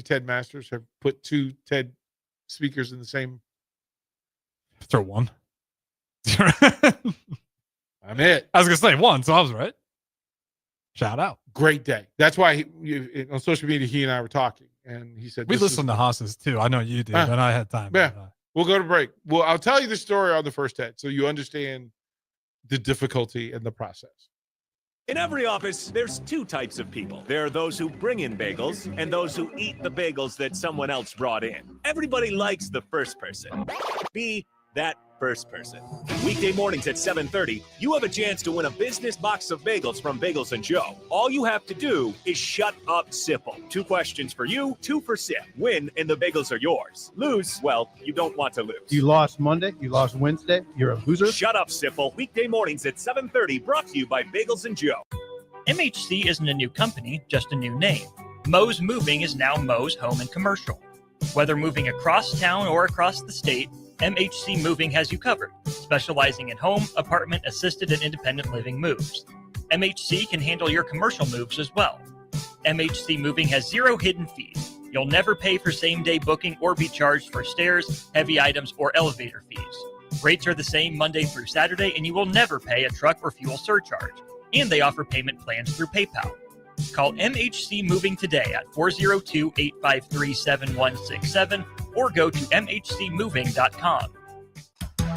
TED masters have put two TED speakers in the same? Throw one. I'm it. I was gonna say one, so I was right. Shout out. Great day. That's why on social media he and I were talking, and he said we listened to Haas's too. I know you did, and I had time. Yeah, we'll go to break. Well, I'll tell you the story on the first TED, so you understand the difficulty in the process. In every office, there's two types of people. There are those who bring in bagels and those who eat the bagels that someone else brought in. Everybody likes the first person. Be that first person. Weekday mornings at 7:30, you have a chance to win a business box of bagels from Bagels & Joe. All you have to do is shut up, Sipple. 2 questions for you, 2 for Sip. Win, and the bagels are yours. Lose, well, you don't want to lose. You lost Monday, you lost Wednesday, you're a loser. Shut up, Sipple. Weekday mornings at 7:30, brought to you by Bagels & Joe. MHC isn't a new company, just a new name. Moe's Moving is now Moe's Home and Commercial. Whether moving across town or across the state, MHC Moving has you covered, specializing in home, apartment, assisted, and independent living moves. MHC can handle your commercial moves as well. MHC Moving has 0 hidden fees. You'll never pay for same-day booking or be charged for stairs, heavy items, or elevator fees. Rates are the same Monday through Saturday, and you will never pay a truck or fuel surcharge. And they offer payment plans through PayPal. Call MHC Moving today at 402-853-7167 or go to mhcmoving.com.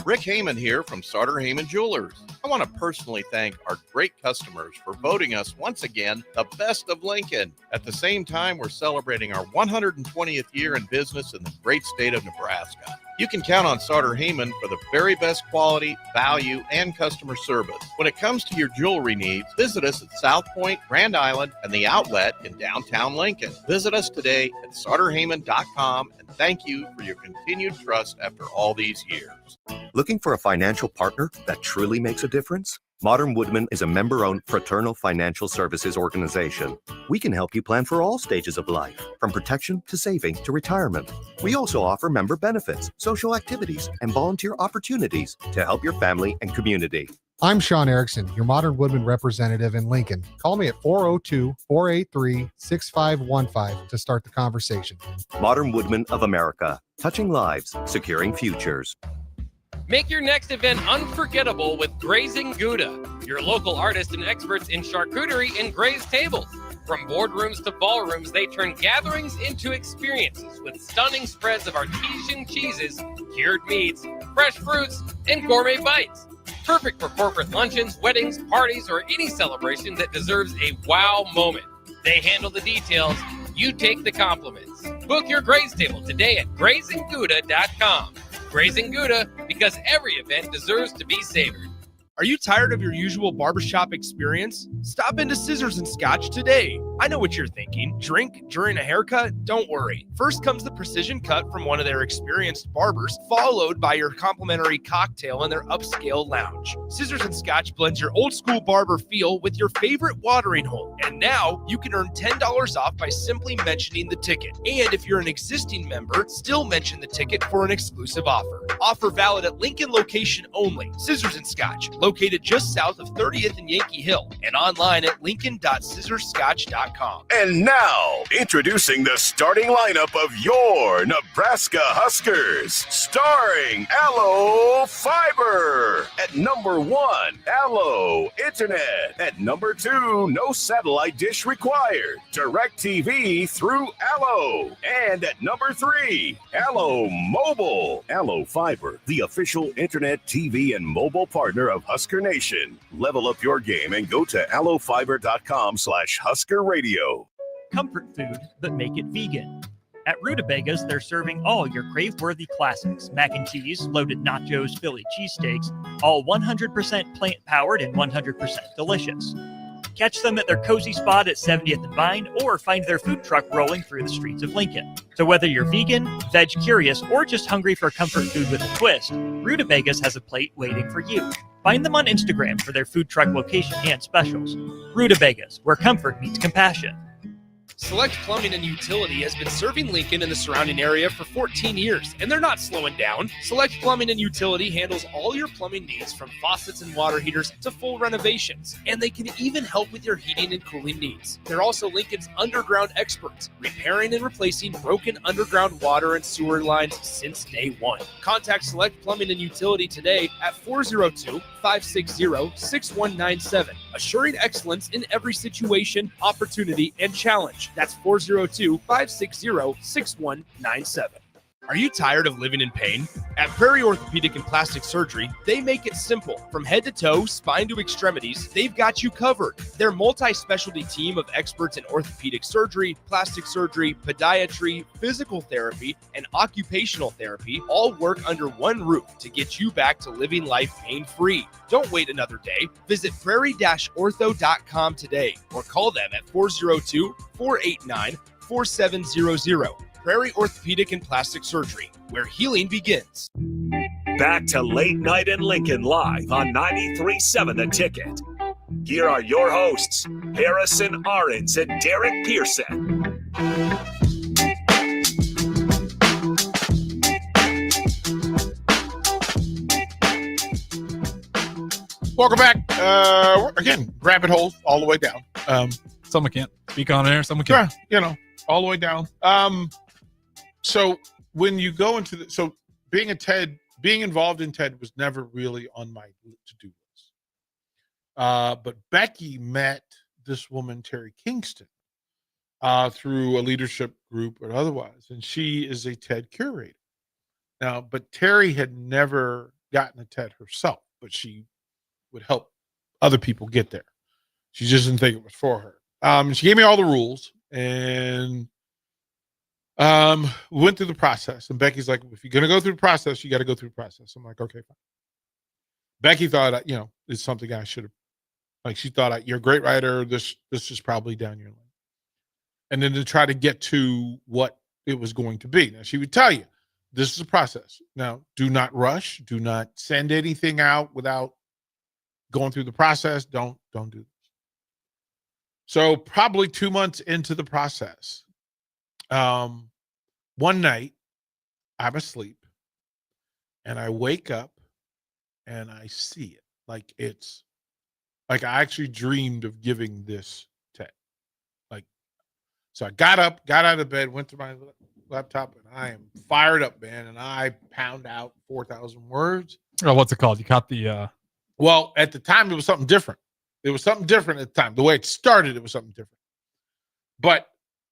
Rick Heyman here from Sartor Heyman Jewelers. I want to personally thank our great customers for voting us once again the best of Lincoln. At the same time, we're celebrating our 120th year in business in the great state of Nebraska. You can count on Sartor Heyman for the very best quality, value, and customer service. When it comes to your jewelry needs, visit us at South Point, Grand Island, and the Outlet in downtown Lincoln. Visit us today at sartorheyman.com, and thank you for your continued trust after all these years. Looking for a financial partner that truly makes a difference? Modern Woodman is a member-owned fraternal financial services organization. We can help you plan for all stages of life, from protection to saving to retirement. We also offer member benefits, social activities, and volunteer opportunities to help your family and community. I'm Sean Erickson, your Modern Woodman representative in Lincoln. Call me at 402-483-6515 to start the conversation. Modern Woodman of America, touching lives, securing futures. Make your next event unforgettable with Grazing Gouda, your local artists and experts in charcuterie and braised tables. From boardrooms to ballrooms, they turn gatherings into experiences with stunning spreads of artesian cheeses, cured meats, fresh fruits, and gourmet bites. Perfect for corporate luncheons, weddings, parties, or any celebration that deserves a wow moment. They handle the details, you take the compliments. Book your graze table today at grazinggouda.com. Grazing Gouda, because every event deserves to be savored. Are you tired of your usual barbershop experience? Stop into Scissors and Scotch today. I know what you're thinking. Drink during a haircut? Don't worry. First comes the precision cut from one of their experienced barbers, followed by your complimentary cocktail in their upscale lounge. Scissors and Scotch blends your old school barber feel with your favorite watering hole. And now you can earn $10 off by simply mentioning the ticket. And if you're an existing member, still mention the ticket for an exclusive offer. Offer valid at Lincoln location only. Scissors and Scotch, located just south of 30th and Yankee Hill, and online at lincoln.scissorscotch.com. And now, introducing the starting lineup of your Nebraska Huskers, starring Allo Fiber. At number 1, Allo Internet. At number 2, no satellite dish required. DirecTV through Allo. And at number 3, Allo Mobile. Allo Fiber, the official internet, TV, and mobile partner of Husker Nation. Level up your game and go to allofiber.com/Husker Radio. Comfort food, but make it vegan. At Rutabagas, they're serving all your crave-worthy classics. Mac and cheese, loaded nachos, Philly cheesesteaks, all 100% plant-powered and 100% delicious. Catch them at their cozy spot at 70th and Vine, or find their food truck rolling through the streets of Lincoln. So whether you're vegan, veg curious, or just hungry for comfort food with a twist, Rutabagas has a plate waiting for you. Find them on Instagram for their food truck location and specials. Rutabagas, where comfort meets compassion. Select Plumbing and Utility has been serving Lincoln and the surrounding area for 14 years, and they're not slowing down. Select Plumbing and Utility handles all your plumbing needs, from faucets and water heaters to full renovations, and they can even help with your heating and cooling needs. They're also Lincoln's underground experts, repairing and replacing broken underground water and sewer lines since day one. Contact Select Plumbing and Utility today at 402-560-6197, assuring excellence in every situation, opportunity, and challenge. That's 402-560-6197. Are you tired of living in pain? At Prairie Orthopedic and Plastic Surgery, they make it simple. From head to toe, spine to extremities, they've got you covered. Their multi-specialty team of experts in orthopedic surgery, plastic surgery, podiatry, physical therapy, and occupational therapy all work under one roof to get you back to living life pain-free. Don't wait another day. Visit prairie-ortho.com today or call them at 402-489-4700. Prairie Orthopedic and Plastic Surgery, where healing begins. Back to Late Night in Lincoln live on 93.7 The Ticket. Here are your hosts, Harrison Arens and Derek Pearson. Welcome back. Again, rabbit holes all the way down. Someone can't speak on air. Someone can. Yeah, all the way down. So when you go into being involved in TED was never really on my to-do list. But Becky met this woman, Terry Kingston, through a leadership group or otherwise, and she is a TED curator. Now, but Terry had never gotten a TED herself, but she would help other people get there. She just didn't think it was for her. She gave me all the rules, and we went through the process. And Becky's like, if you're going to go through the process, you got to go through the process. I'm like, okay, fine. Becky thought, it's something I should have, she thought, you're a great writer. This is probably down your lane. And then to try to get to what it was going to be. Now, she would tell you, this is a process. Now, do not rush. Do not send anything out without going through the process. Don't do this. So probably 2 months into the process, one night I'm asleep and I wake up and I see it. It's like I actually dreamed of giving this TED. So I got out of bed, went to my laptop, and I am fired up, man. And I pound out 4,000 words. Oh, what's it called? You caught the Well, at the time, it was something different. It was something different at the time. The way it started, it was something different. But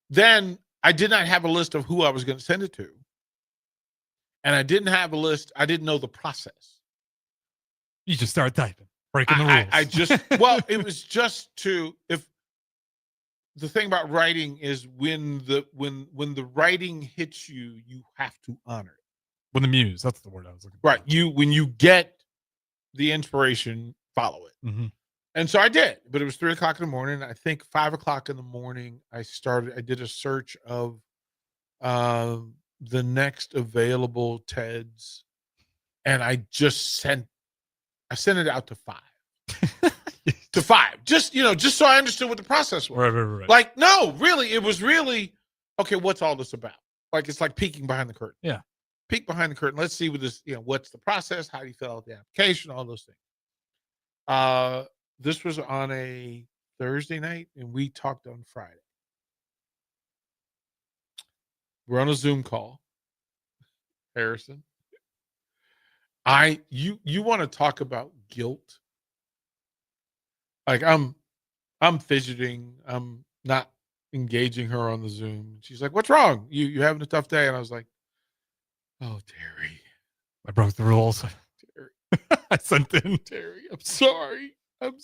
then I did not have a list of who I was going to send it to. And I didn't have a list. I didn't know the process. You just start typing, breaking the rules. It was just if the thing about writing is when the writing hits you, you have to honor it. When the muse, that's the word I was looking for. Right. When you get the inspiration, follow it. Mm-hmm. And so I did, but it was 3:00 in the morning. I think 5:00 in the morning, I did a search of the next available TEDs. And I sent it out to 5. To 5. Just so I understood what the process was. Right. No, really, it was really, okay, what's all this about? It's like peeking behind the curtain. Yeah. Peek behind the curtain. Let's see what this, what's the process? How do you fill out the application? All those things. This was on a Thursday night, and we talked on Friday. We're on a Zoom call. Harrison. You want to talk about guilt? I'm fidgeting. I'm not engaging her on the Zoom. She's like, "What's wrong? You having a tough day?" And I was like, "Oh, Terry, I broke the rules." Terry. I sent in. Terry, I'm sorry. I'm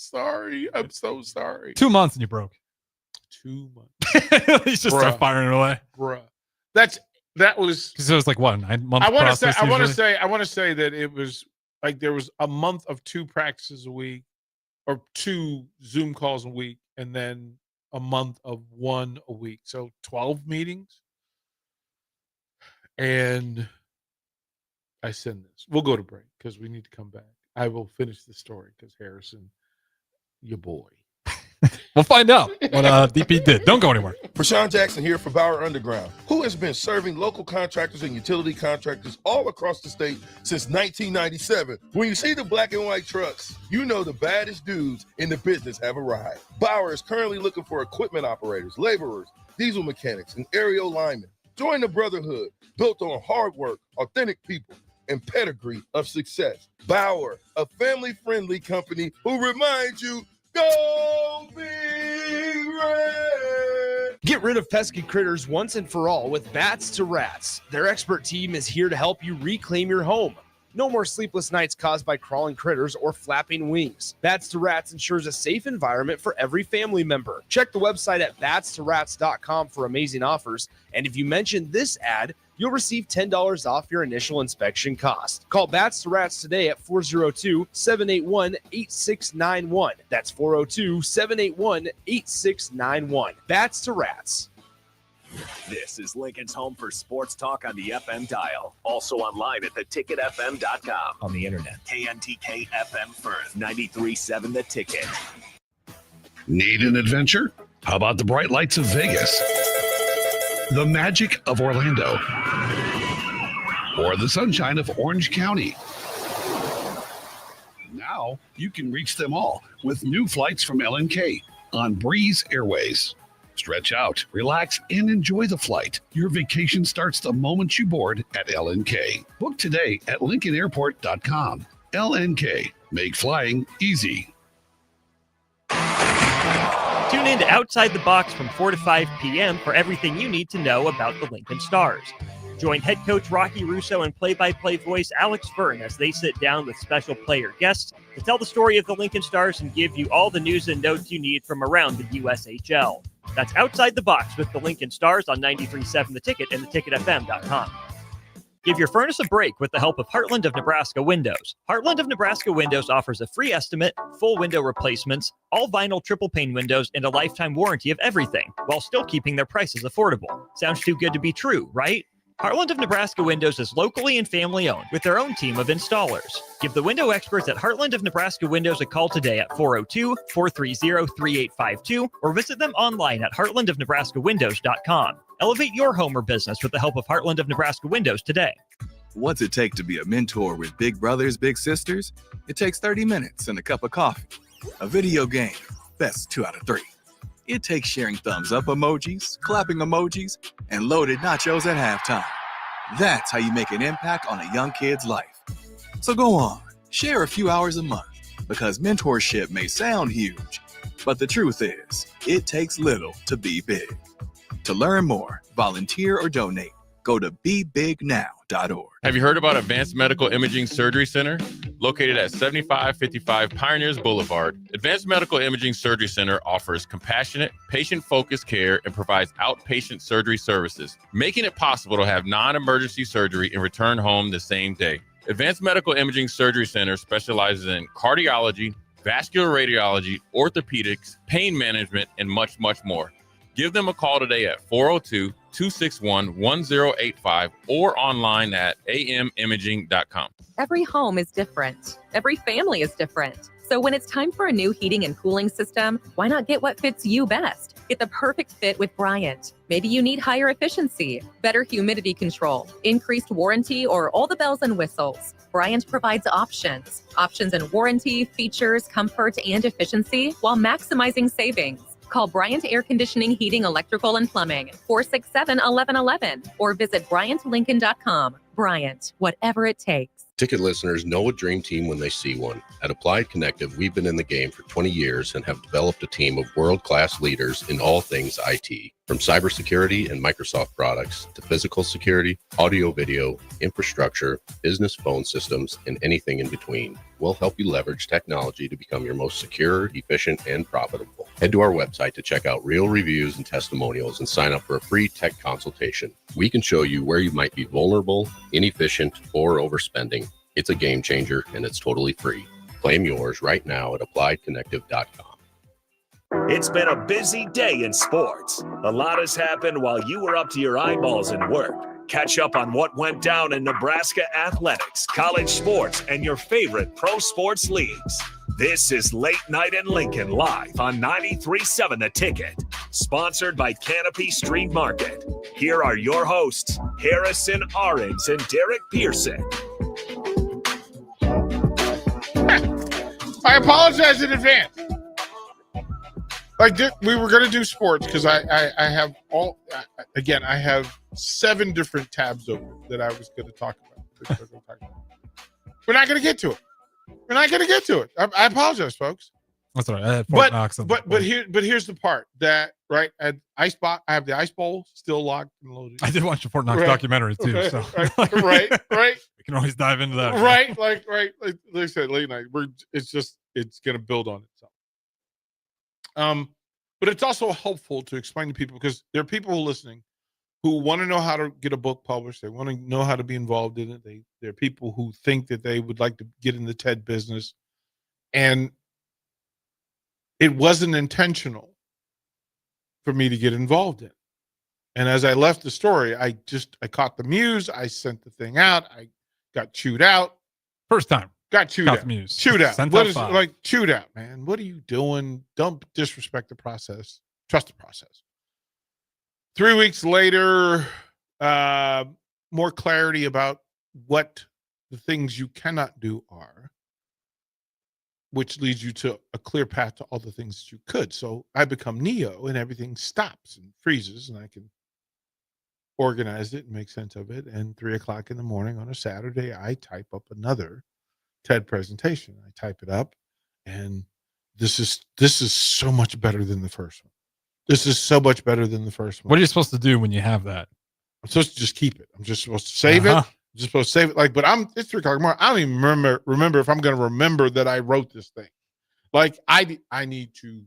so sorry. 2 months and you broke. 2 months. He's just start firing it away. Bruh. That was because it was like what, 9 months. I want to say that it was like there was a month of 2 practices a week or 2 Zoom calls a week, and then a month of 1 a week. So 12 meetings. And I send this. We'll go to break because we need to come back. I will finish the story because Harrison, your boy. We'll find out what DP did. Don't go anywhere. Prashawn Jackson here for Bauer Underground, who has been serving local contractors and utility contractors all across the state since 1997. When you see the black and white trucks, you know the baddest dudes in the business have arrived. Bauer is currently looking for equipment operators, laborers, diesel mechanics, and aerial linemen. Join the brotherhood built on hard work, authentic people, and pedigree of success. Bauer, a family-friendly company who reminds you, go Big Red! Get rid of pesky critters once and for all with Bats to Rats. Their expert team is here to help you reclaim your home. No more sleepless nights caused by crawling critters or flapping wings. Bats to Rats ensures a safe environment for every family member. Check the website at batstorats.com for amazing offers. And if you mention this ad, you'll receive $10 off your initial inspection cost. Call Bats to Rats today at 402-781-8691. That's 402-781-8691. Bats to Rats. This is Lincoln's home for sports talk on the FM dial. Also online at theticketfm.com. On the internet, KNTK FM Firth, 93.7 The Ticket. Need an adventure? How about the bright lights of Vegas? The magic of Orlando? Or the sunshine of Orange County? Now you can reach them all with new flights from LNK on Breeze Airways. Stretch out, relax, and enjoy the flight. Your vacation starts the moment you board at LNK. Book today at LincolnAirport.com. LNK. Make flying easy. Tune in to Outside the Box from 4 to 5 p.m. for everything you need to know about the Lincoln Stars. Join head coach Rocky Russo and play-by-play voice Alex Fern as they sit down with special player guests to tell the story of the Lincoln Stars and give you all the news and notes you need from around the USHL. That's Outside the Box with the Lincoln Stars on 93.7 The Ticket and theticketfm.com. Give your furnace a break with the help of Heartland of Nebraska Windows. Heartland of Nebraska Windows offers a free estimate, full window replacements, all vinyl triple pane windows, and a lifetime warranty of everything, while still keeping their prices affordable. Sounds too good to be true, right? Heartland of Nebraska Windows is locally and family owned with their own team of installers. Give the window experts at Heartland of Nebraska Windows a call today at 402-430-3852 or visit them online at heartlandofnebraskawindows.com. Elevate your home or business with the help of Heartland of Nebraska Windows today. What's it take to be a mentor with big brothers, big sisters? It takes 30 minutes and a cup of coffee. A video game, best 2 out of 3. It takes sharing thumbs up emojis, clapping emojis, and loaded nachos at halftime. That's how you make an impact on a young kid's life. So go on, share a few hours a month, because mentorship may sound huge, but the truth is, it takes little to be big. To learn more, volunteer, or donate, go to bebignow.org. Have you heard about Advanced Medical Imaging Surgery Center? Located at 7555 Pioneers Boulevard, Advanced Medical Imaging Surgery Center offers compassionate, patient-focused care and provides outpatient surgery services, making it possible to have non-emergency surgery and return home the same day. Advanced Medical Imaging Surgery Center specializes in cardiology, vascular radiology, orthopedics, pain management, and much, much more. Give them a call today at 402-261-1085 or online at amimaging.com. Every home is different. Every family is different. So when it's time for a new heating and cooling system, why not get what fits you best? Get the perfect fit with Bryant. Maybe you need higher efficiency, better humidity control, increased warranty, or all the bells and whistles. Bryant provides options in warranty, features, comfort, and efficiency while maximizing savings. Call Bryant Air Conditioning, Heating, Electrical, and Plumbing, 467-1111, or visit BryantLincoln.com. Bryant, whatever it takes. Ticket listeners know a dream team when they see one. At Applied Connective, we've been in the game for 20 years and have developed a team of world-class leaders in all things IT. From cybersecurity and Microsoft products to physical security, audio-video, infrastructure, business phone systems, and anything in between. We'll help you leverage technology to become your most secure, efficient, and profitable. Head to our website to check out real reviews and testimonials and sign up for a free tech consultation. We can show you where you might be vulnerable, inefficient, or overspending. It's a game changer, and it's totally free. Claim yours right now at appliedconnective.com. It's been a busy day in sports. A lot has happened while you were up to your eyeballs in work. Catch up on what went down in Nebraska athletics, college sports, and your favorite pro sports leagues. This is Late Night in Lincoln live on 93.7 The Ticket. Sponsored by Canopy Street Market. Here are your hosts, Harrison Arens and Derek Pearson. I apologize in advance. We were going to do sports because I have I have 7 different tabs open that I was going to talk about. We're not going to get to it. I apologize, folks. That's right. I had Fort Knox on but here's the part that right at Icebox, I have the ice bowl still locked and loaded. I did watch the Fort Knox documentary too. Right, So right. We can always dive into that. Right, like I said, late night. It's going to build on itself. But it's also helpful to explain to people because there are people listening who want to know how to get a book published. They want to know how to be involved in it. There are people who think that they would like to get in the TED business, and it wasn't intentional for me to get involved in. And as I left the story, I caught the muse. I sent the thing out. I got chewed out. First time. Got chewed Got out. the muse. Chewed out. Sent What out is five. like chewed out, man? What are you doing? Don't disrespect the process. Trust the process. 3 weeks later, more clarity about what the things you cannot do are, which leads you to a clear path to all the things that you could. So I become Neo and everything stops and freezes and I can organize it and make sense of it. And 3 o'clock in the morning on a Saturday, I type up another TED presentation. I type it up and this is so much better than the first one. This is so much better than the first one. What are you supposed to do when you have that? I'm supposed to just keep it. I'm just supposed to save it. I'm just supposed to save it. Like, but it's 3 o'clock tomorrow. I don't even remember if I'm going to remember that I wrote this thing. Like I need to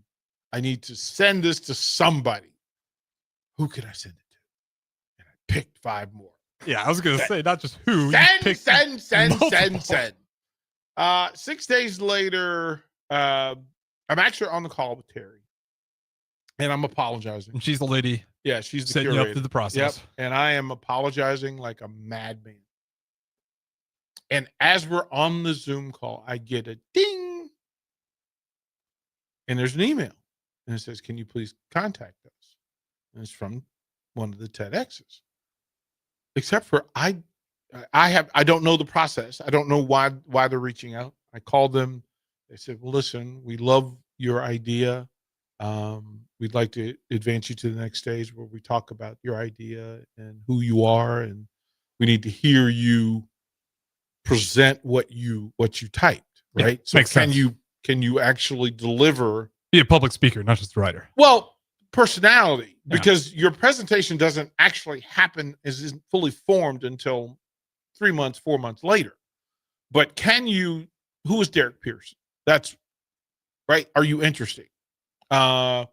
send this to somebody. Who can I send it to? And I picked 5 more. Yeah, I was going to say not just who. Send. 6 days later, I'm actually on the call with Terry. And I'm apologizing. And she's the lady. Yeah, she's the setting curator. you up through the process. Yep. And I am apologizing like a madman. And as we're on the Zoom call, I get a ding. And there's an email. And it says, can you please contact us? And it's from one of the TEDx's. Except for I don't know the process. I don't know why they're reaching out. I called them. They said, well, listen, we love your idea. We'd like to advance you to the next stage where we talk about your idea and who you are, and we need to hear you present what you typed, right? Yeah, so can you actually deliver? Be a public speaker, not just a writer. Well, personality, because your presentation doesn't actually happen, isn't fully formed until 3 months, 4 months later. But who is Derek Pearson? That's right. Are you interesting? Can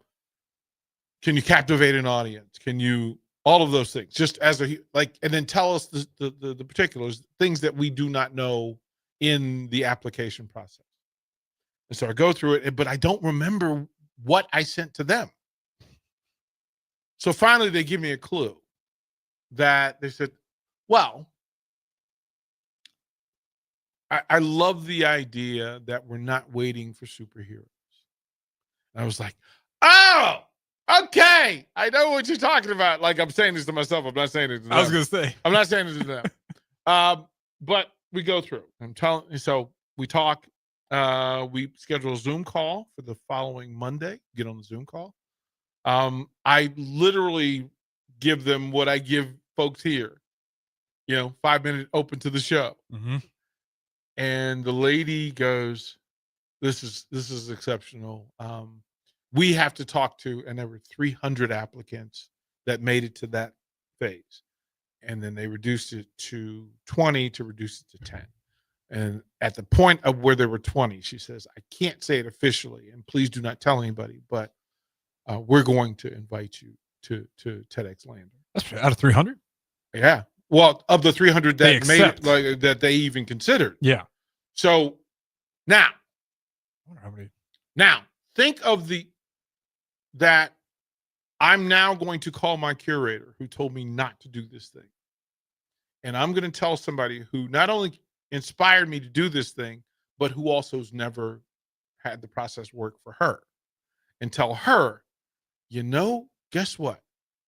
you captivate an audience? Can you all of those things? Just as and then tell us the particulars, things that we do not know in the application process. And so I go through it, but I don't remember what I sent to them. So finally, they give me a clue that they said, well, I love the idea that we're not waiting for superheroes. And I was like, oh, okay. I know what you're talking about. Like I'm saying this to myself. I'm not saying it to them. I was going to say. I'm not saying it to them. But we go through. So we talk. We schedule a Zoom call for the following Monday. Get on the Zoom call. I literally give them what I give folks here. 5-minute open to the show. Mm-hmm. And the lady goes, this is exceptional. We have to talk to, and there were 300 applicants that made it to that phase. And then they reduced it to 20 to reduce it to 10. And at the point of where there were 20, she says, I can't say it officially, and please do not tell anybody, but we're going to invite you to TEDx Lander. That's out of 300? Yeah. Well, of the 300 They that made it, accept. that they even considered. Yeah. So now, I wonder how many. Now, think of that I'm now going to call my curator who told me not to do this thing. And I'm going to tell somebody who not only inspired me to do this thing, but who also has never had the process work for her. And tell her, guess what?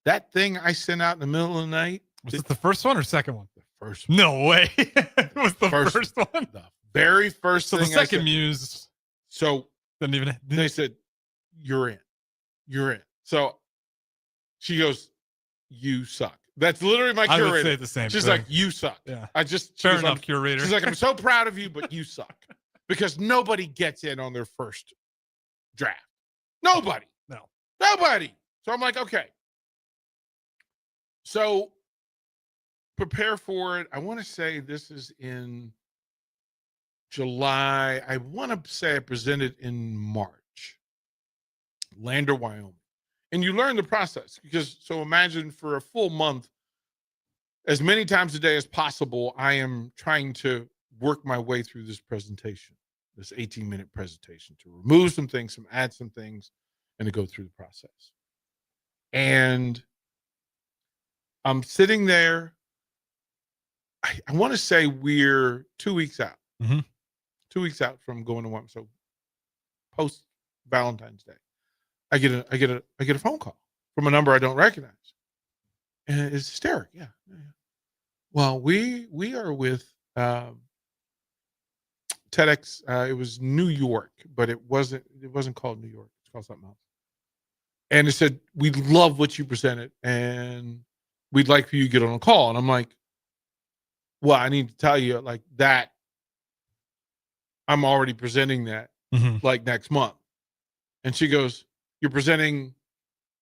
That thing I sent out in the middle of the night. Was it the first one or second one? The first one. No way. It was the first one? The very first so thing. The second muse. So didn't even. They said, you're in. You're in. So she goes, you suck. That's literally my curator. I would say the same She's thing. like, you suck. Yeah. Fair enough, curator. She's like, I'm so proud of you, but you suck. Because nobody gets in on their first draft. Nobody. No. Nobody. So I'm like, okay. So prepare for it. I want to say this is in July. I want to say I presented in March. Lander, Wyoming. And you learn the process because, so imagine for a full month, as many times a day as possible, I am trying to work my way through this presentation, this 18-minute presentation, to remove some things, add some things, and to go through the process. And I'm sitting there. I want to say we're 2 weeks out. 2 weeks out from going to one. So post Valentine's Day, I get a phone call from a number I don't recognize, and it's hysteric. Yeah. Well, we are with TEDx. It was New York, but it wasn't called New York. It's called something else. And it said, we love what you presented, and we'd like for you to get on a call. And I'm like, well, I need to tell you like that. I'm already presenting that like next month. And she goes, you're presenting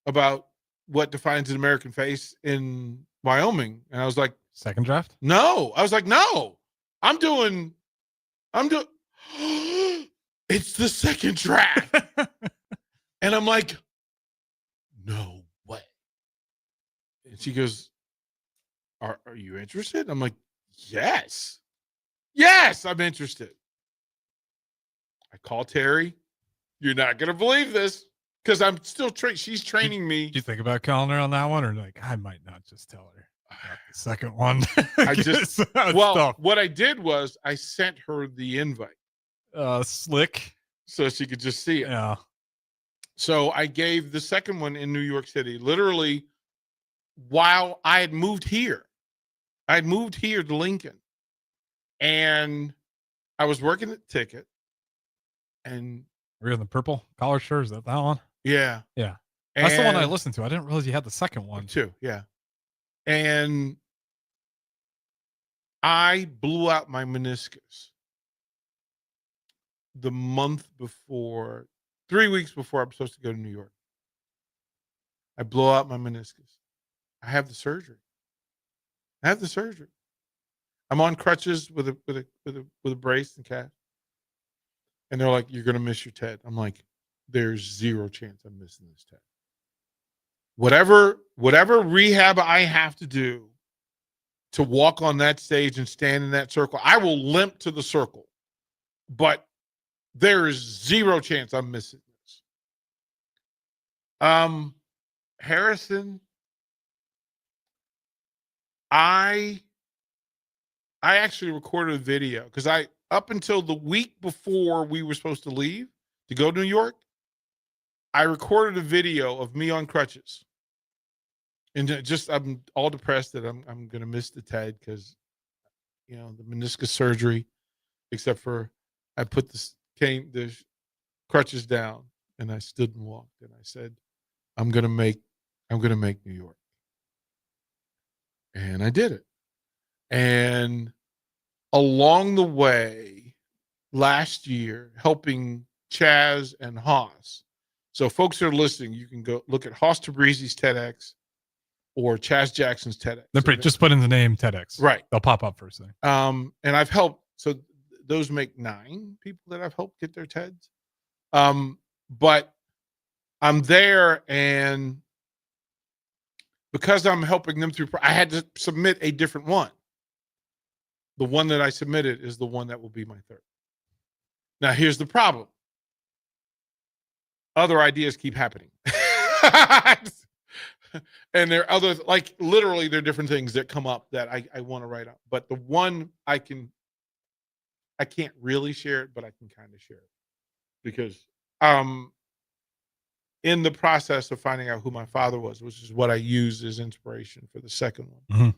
about what defines an American face in Wyoming. And I was like, second draft? No. I was like, no, I'm doing it's the second draft. And I'm like, no way. And she goes, are you interested? I'm like, yes, I'm interested. I call Terry. You're not going to believe this because I'm still she's training me. Do you think about calling her on that one, or like, I might not just tell her about the second one? What I did was I sent her the invite. Slick. So she could just see it. Yeah. So I gave the second one in New York City, literally while I had moved here. I had moved here to Lincoln, and I was working at the ticket. And were you in the purple collar shirt? Is that one? Yeah. Yeah. That's the one I listened to. I didn't realize you had the second one too. Yeah. And I blew out my meniscus the month before, 3 weeks before I'm supposed to go to New York. I blow out my meniscus. I have the surgery. I'm on crutches with a brace and cast. And they're like, you're going to miss your TED. I'm like, there's zero chance I'm missing this TED. Whatever rehab I have to do to walk on that stage and stand in that circle, I will limp to the circle. But there is zero chance I'm missing this. Harrison, I actually recorded a video because up until the week before we were supposed to leave to go to New York, I recorded a video of me on crutches. And I'm all depressed that I'm going to miss the TED because, the meniscus surgery, except for I put the crutches down and I stood and walked and I said, I'm going to make New York. And I did it. And along the way, last year, helping Chaz and Haas. So folks that are listening, you can go look at Haas Tabrizi's TEDx or Chaz Jackson's TEDx. Just put in the name TEDx. Right. They'll pop up first thing. And I've helped. So those make 9 people that I've helped get their TEDs. But I'm there, and because I'm helping them through, I had to submit a different one. The one that I submitted is the one that will be my third. Now, here's the problem. Other ideas keep happening. And there are other, like literally there are different things that come up that I want to write up. But the one I can't really share it, but I can kind of share it. Because in the process of finding out who my father was, which is what I used as inspiration for the second one.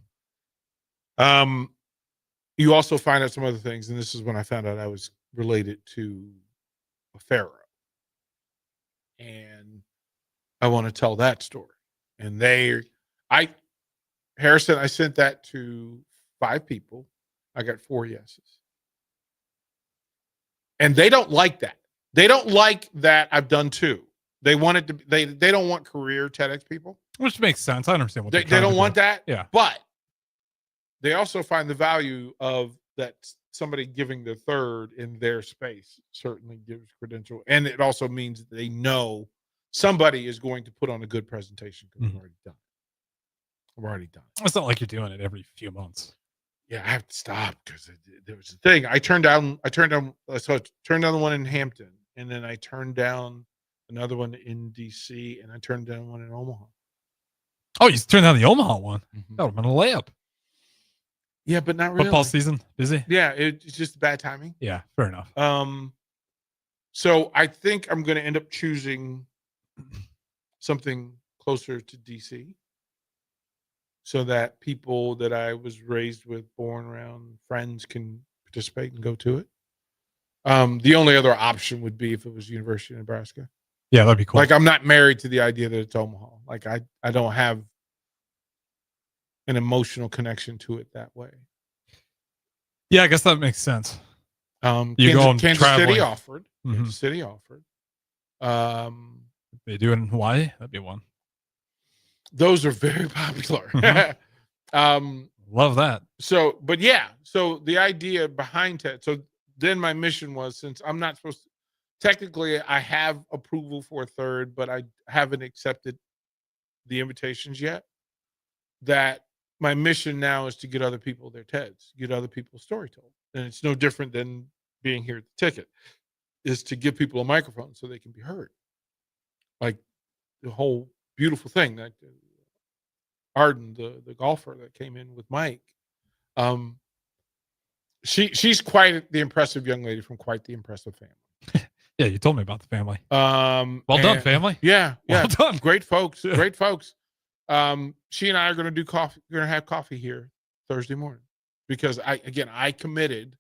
You also find out some other things, and this is when I found out I was related to a pharaoh. And I want to tell that story. And Harrison, I sent that to 5 people. I got 4 yeses. And they don't like that. They don't like that I've done 2. They want it to. They don't want career TEDx people. Which makes sense. I understand what They they're don't want that. Yeah. But they also find the value of that somebody giving the third in their space certainly gives credential. And it also means that they know somebody is going to put on a good presentation because I've already done it. I've already done it. It's not like you're doing it every few months. Yeah, I have to stop because there was a thing. I turned down the one in Hampton, and then I turned down another one in DC, and I turned down one in Omaha. Oh, you turned down the Omaha one. That would have been a layup. Yeah, but not really. Football season, busy. Yeah, it's just bad timing. Yeah, fair enough. So I think I'm going to end up choosing something closer to DC, so that people that I was raised with, born around, friends can participate and go to it. The only other option would be if it was University of Nebraska. Yeah, that'd be cool. Like, I'm not married to the idea that it's Omaha. Like, I don't have an emotional connection to it that way. Yeah, I guess that makes sense. Kansas City offered. Mhm. Kansas City offered. They do it in Hawaii. That'd be one. Those are very popular. Love that. So, but yeah, so the idea behind it. So then my mission was, since I'm not supposed to, technically I have approval for a third, but I haven't accepted the invitations yet, that my mission now is to get other people their TEDs, get other people story told. And it's no different than being here at the ticket, is to give people a microphone so they can be heard. Like the whole beautiful thing that Arden, the golfer that came in with Mike, she's quite the impressive young lady from quite the impressive family. Yeah, you told me about the family. Well done, family. Yeah, Well done. Great folks. Great folks. She and I are going to do coffee. We're going to have coffee here Thursday morning because I committed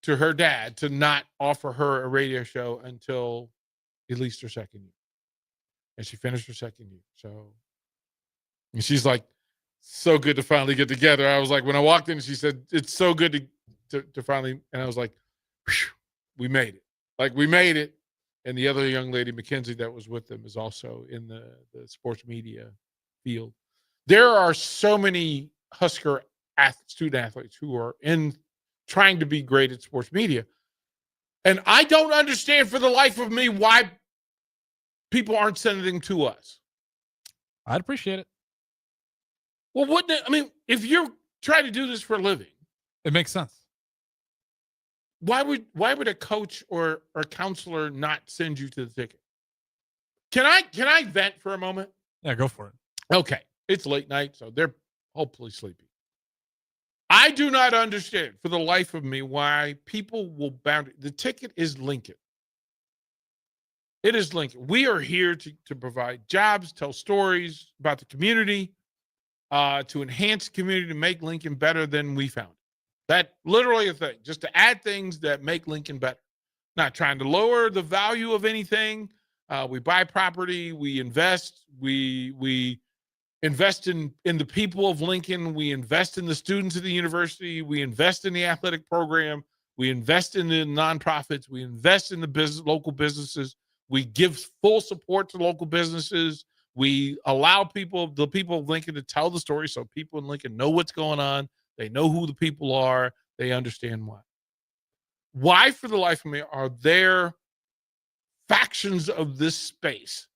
to her dad to not offer her a radio show until at least her second year, and she finished her second year. So, and she's like, so good to finally get together. I was like, when I walked in, she said, it's so good to finally, and I was like, we made it. Like, we made it. And the other young lady, Mackenzie, that was with them, is also in the sports media field. There are so many Husker student athletes who are trying to be great at sports media. And I don't understand for the life of me why people aren't sending them to us. I'd appreciate it. Well, if you're trying to do this for a living, it makes sense. Why would a coach or a counselor not send you to the ticket? Can I vent for a moment? Yeah, go for it. Okay. It's late night, so they're hopefully sleepy. I do not understand for the life of me why people will bound it. The ticket is Lincoln. It is Lincoln. We are here to provide jobs, tell stories about the community, to enhance the community, to make Lincoln better than we found it. That literally a thing, just to add things that make Lincoln better. Not trying to lower the value of anything. We buy property, we invest, we invest in the people of Lincoln, we invest in the students of the university, we invest in the athletic program, we invest in the nonprofits, we invest in the local businesses, we give full support to local businesses, we allow the people of Lincoln to tell the story so people in Lincoln know what's going on, they know who the people are, they understand why. Why, for the life of me, are there factions of this space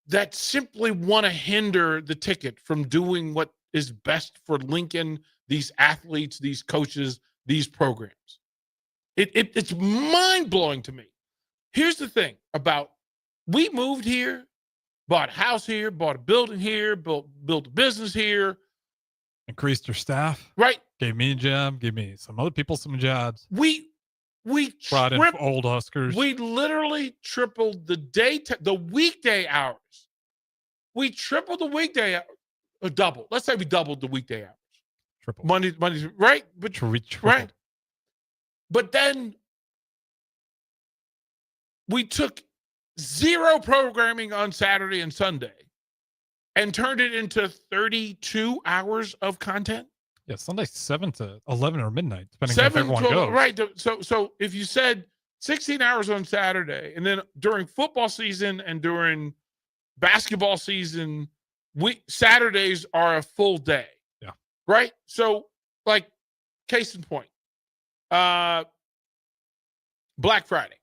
that simply want to hinder the ticket from doing what is best for Lincoln, these athletes, these coaches, these programs? It's mind-blowing to me. Here's the thing we moved here, bought a house here, bought a building here, built a business here. Increased your staff. Right. Gave me a job, gave me some other people some jobs. We brought in old Huskers. We literally tripled the weekday hours. We tripled the weekday double. Let's say we doubled the weekday hours. Triple. Monday, right? But right. But then we took zero programming on Saturday and Sunday and turned it into 32 hours of content. Yeah, Sunday 7 to 11 or midnight, depending on if everyone goes. Right. So if you said 16 hours on Saturday. And then during football season and during basketball season, Saturdays are a full day. Yeah. Right? So, like, case in point, Black Friday.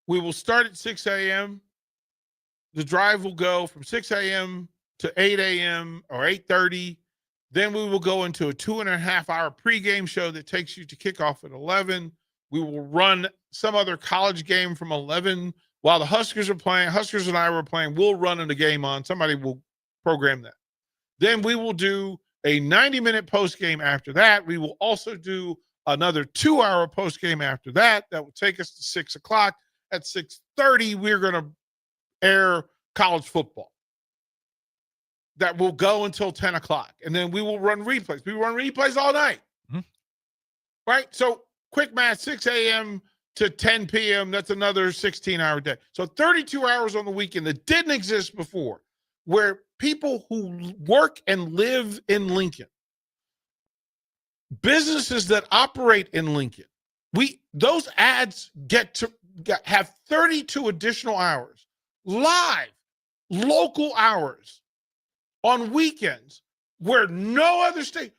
We will start at 6 a.m. The drive will go from 6 a.m. to 8 a.m. or 8:30. Then we will go into a 2.5-hour pregame show that takes you to kickoff at 11. We will run some other college game from 11 while the Huskers are playing. Huskers and I were playing. We'll run in the game on. Somebody will program that. Then we will do a 90-minute postgame after that. We will also do another 2-hour postgame after that. That will take us to 6 o'clock. At 6:30, we're going to air college football. That will go until 10 o'clock. And then we will run replays. We run replays all night. Mm-hmm. Right? So quick math, 6 a.m. to 10 p.m., that's another 16-hour day. So 32 hours on the weekend that didn't exist before, where people who work and live in Lincoln, businesses that operate in Lincoln, those ads have 32 additional hours, live, local hours on weekends where no other state.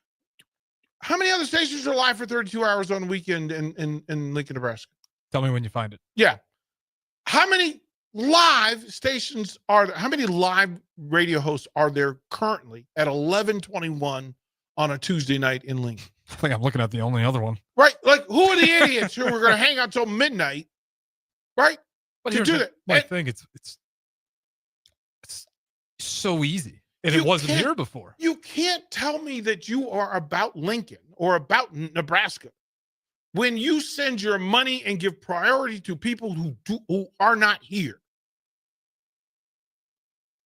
How many other stations are live for 32 hours on the weekend in Lincoln, Nebraska? Tell me when you find it. Yeah. How many live stations are there? How many live radio hosts are there currently at 11:21 on a Tuesday night in Lincoln? I think I'm looking at the only other one. Right? Like, who are the idiots who are going to hang out till midnight? Right? But to do that. My thing, it's so easy. And it wasn't here before. You can't tell me that you are about Lincoln or about Nebraska when you send your money and give priority to people who are not here.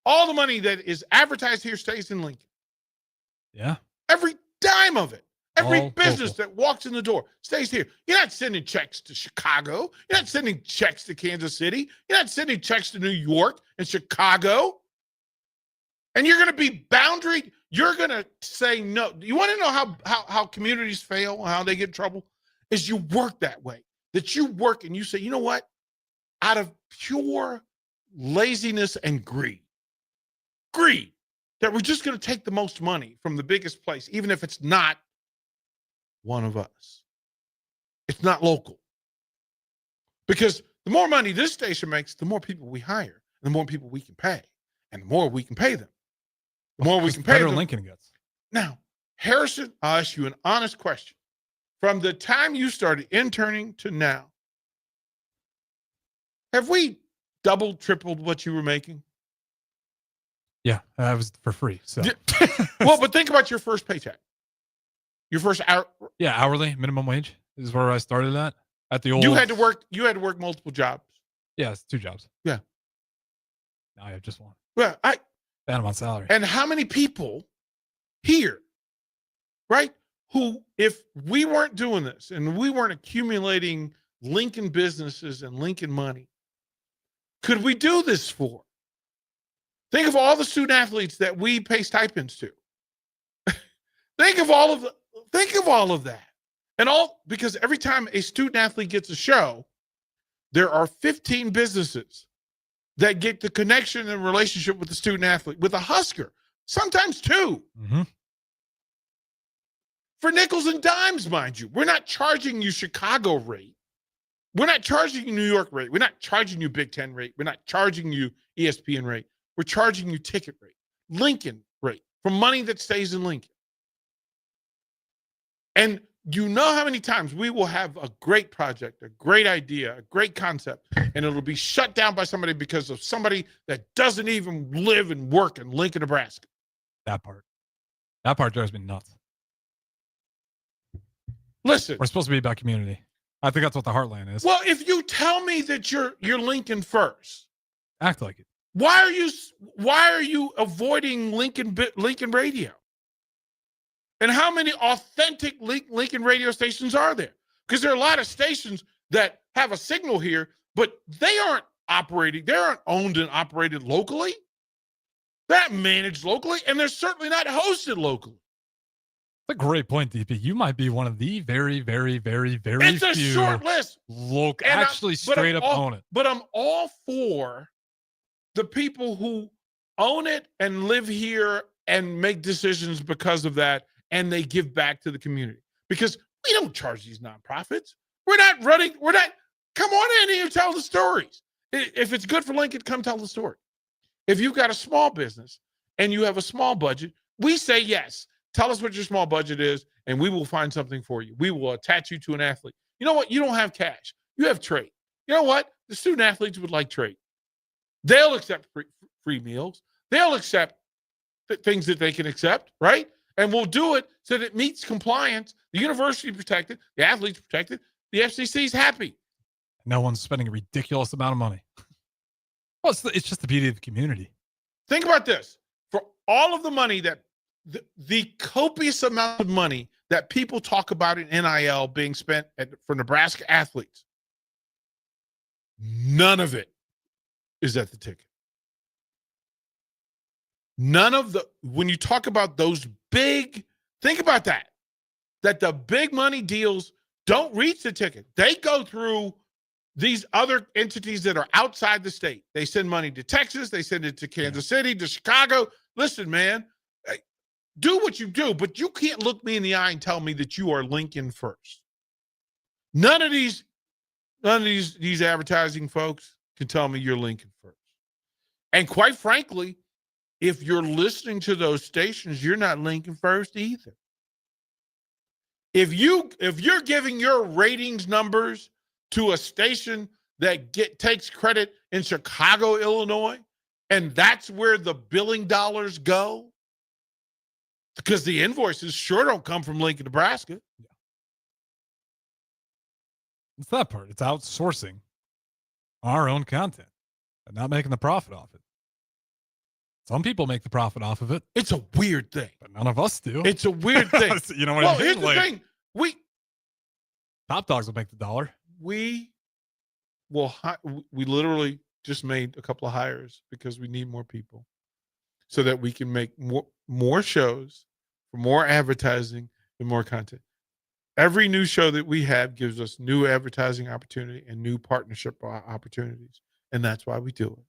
All the money that is advertised here stays in Lincoln. Yeah. Every dime of it. Every All business local. that walks in the door stays here. You're not sending checks to Chicago. You're not sending checks to Kansas City. You're not sending checks to New York and Chicago. And you're going to be boundaried. You're going to say no. You want to know how communities fail, how they get in trouble? Is you work that way. That you work and you say, you know what? Out of pure laziness and greed, that we're just going to take the most money from the biggest place, even if it's not one of us. It's not local. Because the more money this station makes, the more people we hire, the more people we can pay. And the more we can pay them, the more we can pay them. Lincoln gets. Now, Harrison, I'll ask you an honest question. From the time you started interning to now, have we doubled, tripled what you were making? Yeah, that was for free. So, well, but think about your first paycheck. Your first hour. Yeah, hourly minimum wage is where I started at the old. You had to work multiple jobs. Yeah, it's 2 jobs. Yeah. Now I have just one. Well, and I'm on salary. And how many people here, right? Who, if we weren't doing this and we weren't accumulating Lincoln businesses and Lincoln money, could we do this for? Think of all the student athletes that we pay stipends to. Think of all of that. And because every time a student athlete gets a show, there are 15 businesses that get the connection and relationship with the student athlete, with a Husker, sometimes 2. Mm-hmm. For nickels and dimes, mind you. We're not charging you Chicago rate. We're not charging you New York rate. We're not charging you Big Ten rate. We're not charging you ESPN rate. We're charging you ticket rate, Lincoln rate, for money that stays in Lincoln. And you know how many times we will have a great project, a great idea, a great concept, and it'll be shut down by somebody because of somebody that doesn't even live and work in Lincoln, Nebraska. That part drives me nuts. Listen, we're supposed to be about community. I think that's what the Heartland is. Well, if you tell me that you're Lincoln first, act like it. Why are you avoiding Lincoln radio? And how many authentic Lincoln radio stations are there? Because there are a lot of stations that have a signal here, but they aren't operating. They aren't owned and operated locally. They're not managed locally, and they're certainly not hosted locally. a great point, DP. You might be one of the very, very, very, very It's a few short list. actually straight up own it. But I'm all for the people who own it and live here and make decisions because of that, and they give back to the community. Because we don't charge these nonprofits. We're not, come on in here and tell the stories. If it's good for Lincoln, come tell the story. If you've got a small business and you have a small budget, we say yes. Tell us what your small budget is, and we will find something for you. We will attach you to an athlete. You know what? You don't have cash. You have trade. You know what? The student athletes would like trade. They'll accept free meals. They'll accept things that they can accept, right? And we'll do it so that it meets compliance. The university protected, the athletes protected, the FCC's happy. No one's spending a ridiculous amount of money. Well, it's just the beauty of the community. Think about this. For all of the money that the copious amount of money that people talk about in NIL being spent for Nebraska athletes, none of it is at the ticket. When you talk about those big, think about that the big money deals don't reach the ticket. They go through these other entities that are outside the state. They send money to Texas. They send it to Kansas City, to Chicago. Listen, man, do what you do, but you can't look me in the eye and tell me that you are Lincoln first. None of these advertising folks can tell me you're Lincoln first. And quite frankly, if you're listening to those stations, you're not Lincoln first either. If you're giving your ratings numbers to a station that takes credit in Chicago, Illinois, and that's where the billing dollars go, because the invoices sure don't come from Lincoln, Nebraska. Yeah. It's that part. It's outsourcing our own content and not making the profit off it. Some people make the profit off of it. It's a weird thing. But none of us do. It's a weird thing. You know what I mean? Here's the thing. Top dogs will make the dollar. We literally just made a couple of hires because we need more people so that we can make more shows for more advertising and more content. Every new show that we have gives us new advertising opportunity and new partnership opportunities. And that's why we do it.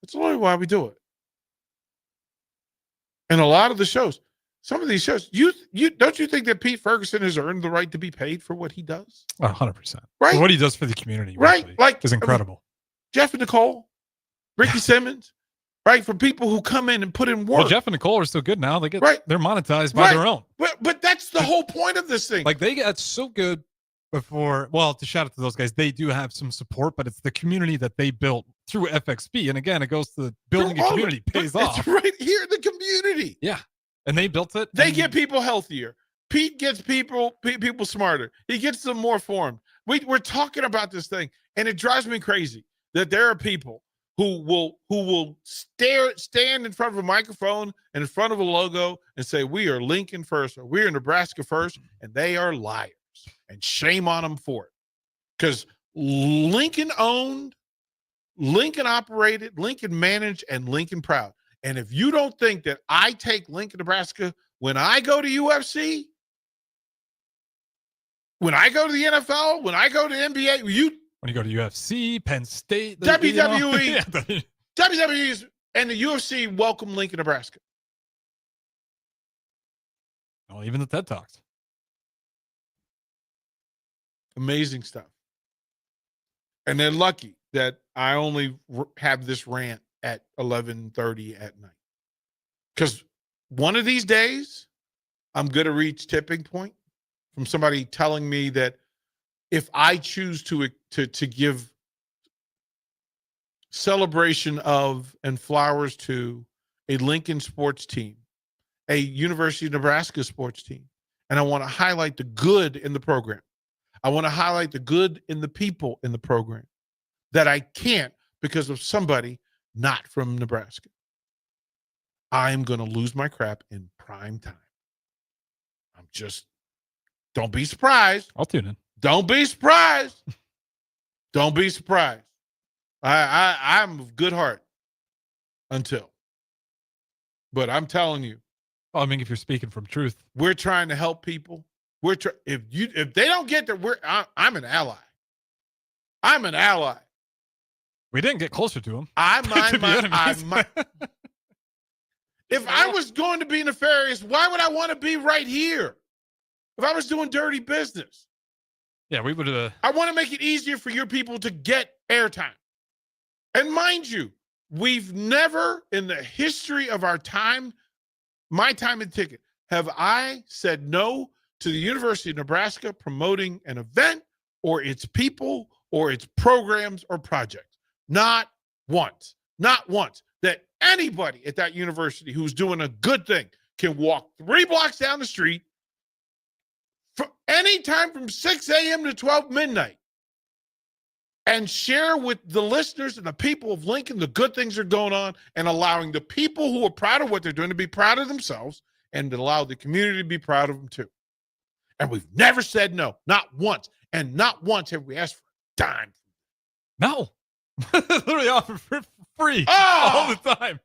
That's only why we do it. And a lot of the shows, some of these shows, you don't you think that Pete Ferguson has earned the right to be paid for what he does? 100%. Right? What he does for the community, right? is incredible. Jeff and Nicole, Ricky Simmons, right? For people who come in and put in work. Well, Jeff and Nicole are still good now. They they're monetized by their own. But that's the whole point of this thing. Like they got so good before. Well, to shout out to those guys, they do have some support, but it's the community that they built through FXB. And again, it goes to the building a community pays off. It's right here in the community. Yeah. And they built it. They get people healthier. Pete gets people smarter. He gets them more formed. We're talking about this thing, and it drives me crazy that there are people who will stand in front of a microphone and in front of a logo and say, we are Lincoln first, or we're Nebraska first, and they are liars. And shame on them for it. Because Lincoln owned, Lincoln operated, Lincoln managed, and Lincoln proud. And if you don't think that I take Lincoln, Nebraska, when I go to UFC, when I go to the NFL, when I go to NBA, when you go to UFC, Penn State, WWE, WWE and the UFC welcome Lincoln, Nebraska. Well, even the TED Talks. Amazing stuff. And they're lucky that I only have this rant at 11:30 at night. Because one of these days, I'm going to reach tipping point from somebody telling me that if I choose to give celebration of and flowers to a Lincoln sports team, a University of Nebraska sports team, and I want to highlight the good in the program, I want to highlight the good in the people in the program, that I can't because of somebody not from Nebraska, I'm going to lose my crap in prime time. Don't be surprised. I'll tune in. Don't be surprised. Don't be surprised. I'm of good heart but I'm telling you, Well, I mean, if you're speaking from truth, We're trying to help people. If they don't get there, I'm an ally. I'm an ally. We didn't get closer to him. If I was going to be nefarious, why would I want to be right here? If I was doing dirty business. Yeah, we would have. I want to make it easier for your people to get airtime. And mind you, we've never in the history of our time, my time and ticket, have I said no to the University of Nebraska promoting an event or its people or its programs or projects. Not once. Not once. That anybody at that university who's doing a good thing can walk 3 blocks down the street for any time from 6 a.m. to 12 midnight and share with the listeners and the people of Lincoln the good things that are going on and allowing the people who are proud of what they're doing to be proud of themselves and to allow the community to be proud of them too. And we've never said no, not once. And not once have we asked for a dime. No. Literally offer for free all the time.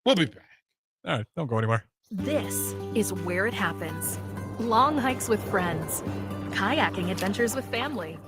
We'll be back. All right, don't go anywhere. This is where it happens. Long hikes with friends, kayaking adventures with family,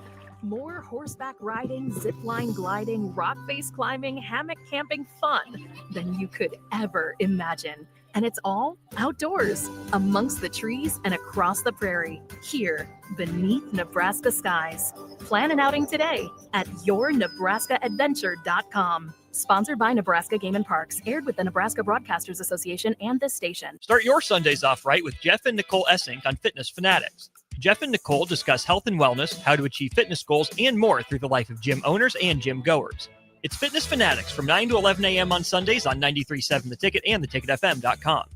more horseback riding, zip line gliding, rock face climbing, hammock camping fun than you could ever imagine. And it's all outdoors, amongst the trees and across the prairie, here beneath Nebraska skies. Plan an outing today at yournebraskaadventure.com. Sponsored by Nebraska Game and Parks, aired with the Nebraska Broadcasters Association and this station. Start your Sundays off right with Jeff and Nicole Essink on Fitness Fanatics. Jeff and Nicole discuss health and wellness, how to achieve fitness goals, and more through the life of gym owners and gym goers. It's Fitness Fanatics from 9 to 11 a.m. on Sundays on 93.7 The Ticket and theticketfm.com.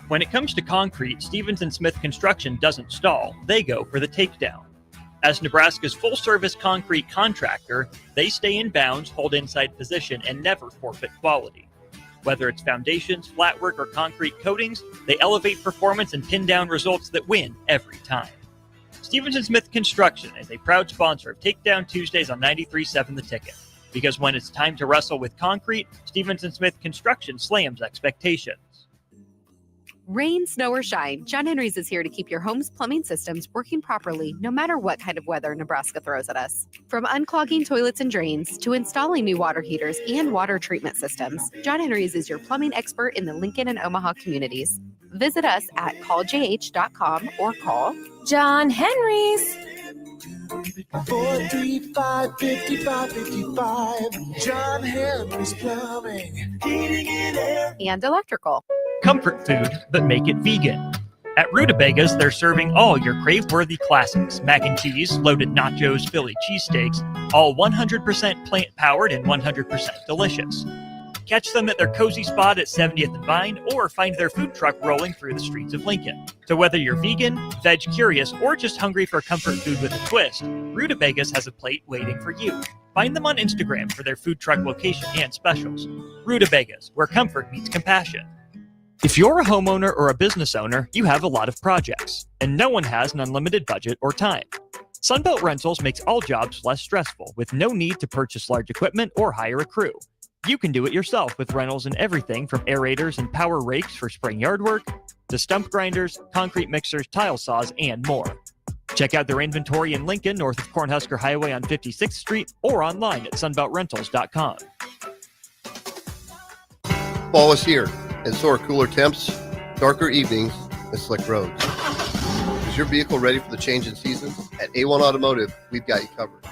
When it comes to concrete, Stevens & Smith Construction doesn't stall. They go for the takedown. As Nebraska's full-service concrete contractor, they stay in bounds, hold inside position, and never forfeit quality. Whether it's foundations, flatwork, or concrete coatings, they elevate performance and pin down results that win every time. Stevens & Smith Construction is a proud sponsor of Takedown Tuesdays on 93.7 The Ticket. Because when it's time to wrestle with concrete, Stevens & Smith Construction slams expectations. Rain, snow, or shine, John Henry's is here to keep your home's plumbing systems working properly no matter what kind of weather Nebraska throws at us. From unclogging toilets and drains to installing new water heaters and water treatment systems, John Henry's is your plumbing expert in the Lincoln and Omaha communities. Visit us at calljh.com or call John Henry's. 435-5555. John Henry's Plumbing, Heating and Air, and Electrical. Comfort food, but make it vegan. At Rutabagas, they're serving all your crave-worthy classics. Mac and cheese, loaded nachos, Philly cheesesteaks, all 100% plant-powered and 100% delicious. Catch them at their cozy spot at 70th and Vine, or find their food truck rolling through the streets of Lincoln. So whether you're vegan, veg curious, or just hungry for comfort food with a twist, Rutabagas has a plate waiting for you. Find them on Instagram for their food truck location and specials. Rutabagas, where comfort meets compassion. If you're a homeowner or a business owner, you have a lot of projects, and no one has an unlimited budget or time. Sunbelt Rentals makes all jobs less stressful, with no need to purchase large equipment or hire a crew. You can do it yourself with rentals in everything from aerators and power rakes for spring yard work to stump grinders, concrete mixers, tile saws, and more. Check out their inventory in Lincoln, north of Cornhusker Highway on 56th Street, or online at sunbeltrentals.com. Fall is here, and so are cooler temps, darker evenings, and slick roads. Is your vehicle ready for the change in seasons? At A1 Automotive, we've got you covered.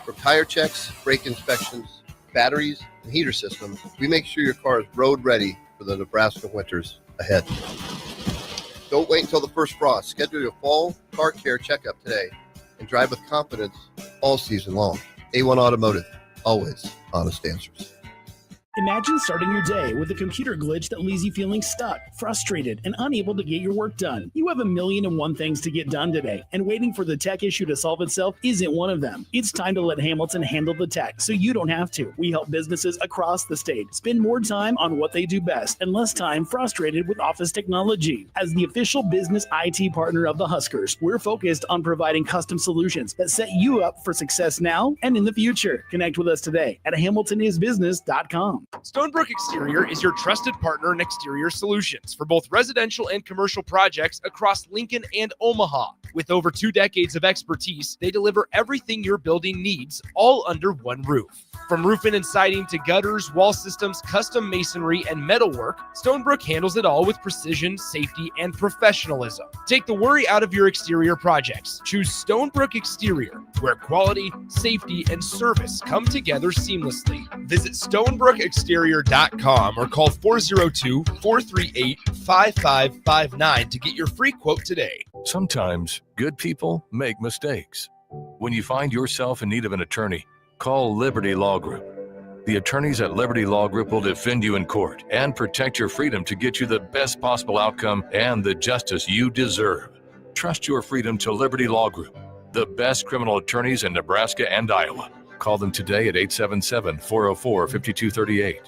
From tire checks, brake inspections, batteries, and heater systems, we make sure your car is road ready for the Nebraska winters ahead. Don't wait until the first frost. Schedule your fall car care checkup today and drive with confidence all season long. A1 Automotive, always honest answers. Imagine starting your day with a computer glitch that leaves you feeling stuck, frustrated, and unable to get your work done. You have 1,000,001 things to get done today, and waiting for the tech issue to solve itself isn't one of them. It's time to let Hamilton handle the tech so you don't have to. We help businesses across the state spend more time on what they do best and less time frustrated with office technology. As the official business IT partner of the Huskers, we're focused on providing custom solutions that set you up for success now and in the future. Connect with us today at hamiltonisbusiness.com. Stonebrook Exterior is your trusted partner in exterior solutions for both residential and commercial projects across Lincoln and Omaha. With over 2 decades of expertise, they deliver everything your building needs, all under one roof. From roofing and siding to gutters, wall systems, custom masonry, and metalwork, Stonebrook handles it all with precision, safety, and professionalism. Take the worry out of your exterior projects. Choose Stonebrook Exterior, where quality, safety, and service come together seamlessly. Visit StonebrookExterior.com or call 402-438-5559 to get your free quote today. Sometimes good people make mistakes. When you find yourself in need of an attorney, call Liberty Law Group. The attorneys at Liberty Law Group will defend you in court and protect your freedom to get you the best possible outcome and the justice you deserve. Trust your freedom to Liberty Law Group, the best criminal attorneys in Nebraska and Iowa. Call them today at 877-404-5238.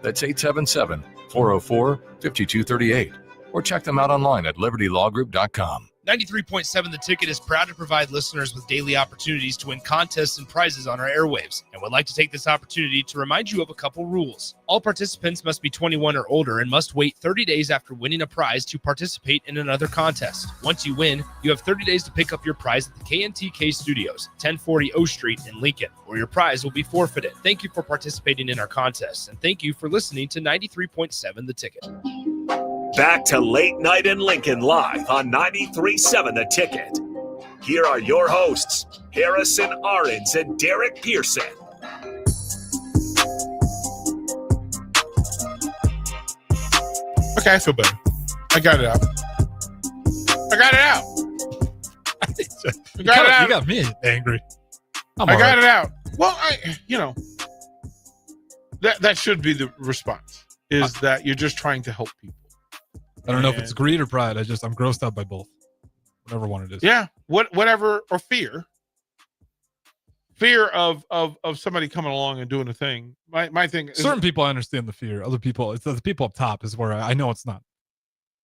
That's 877-404-5238. Or check them out online at libertylawgroup.com. 93.7 The Ticket is proud to provide listeners with daily opportunities to win contests and prizes on our airwaves, and would like to take this opportunity to remind you of a couple rules. All participants must be 21 or older and must wait 30 days after winning a prize to participate in another contest. Once you win, you have 30 days to pick up your prize at the KNTK Studios, 1040 O Street in Lincoln, or your prize will be forfeited. Thank you for participating in our contests, and thank you for listening to 93.7 The Ticket. Back to Late Night in Lincoln live on 93.7 The Ticket. Here are your hosts, Harrison Arens and Derek Pearson. Okay, I feel better. I got it out. You got me angry. I got it out. Well, that should be the response, is that you're just trying to help people. I don't know if it's greed or pride. I'm grossed out by both. Whatever one it is. Yeah. Whatever, or fear. Fear of somebody coming along and doing a thing. My thing is, certain people I understand the fear. Other people, it's the people up top is where I know it's not.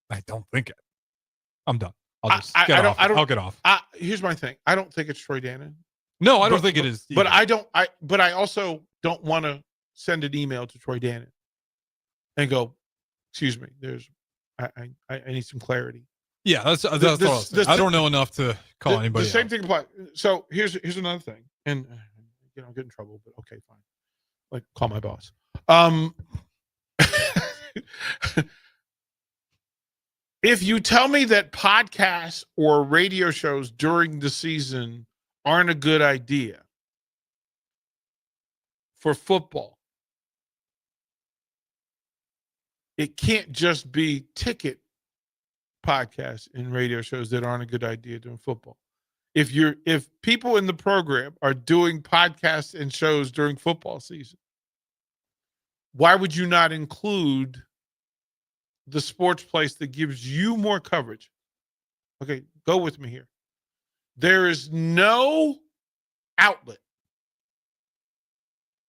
I don't think it. I'm done. I'll just get off. I'll get off. Here's my thing. I don't think it's Troy Dannon. No, I don't think it is. But I also don't want to send an email to Troy Dannon and go, excuse me, I need some clarity. Yeah, that's what I was saying. I don't know enough to call anybody. The same thing applies. So here's another thing, and I'll get in trouble, but okay, fine. Like, call my boss. If you tell me that podcasts or radio shows during the season aren't a good idea for football, it can't just be ticket podcasts and radio shows that aren't a good idea during football. If people in the program are doing podcasts and shows during football season, why would you not include the sports place that gives you more coverage? Okay, go with me here. There is no outlet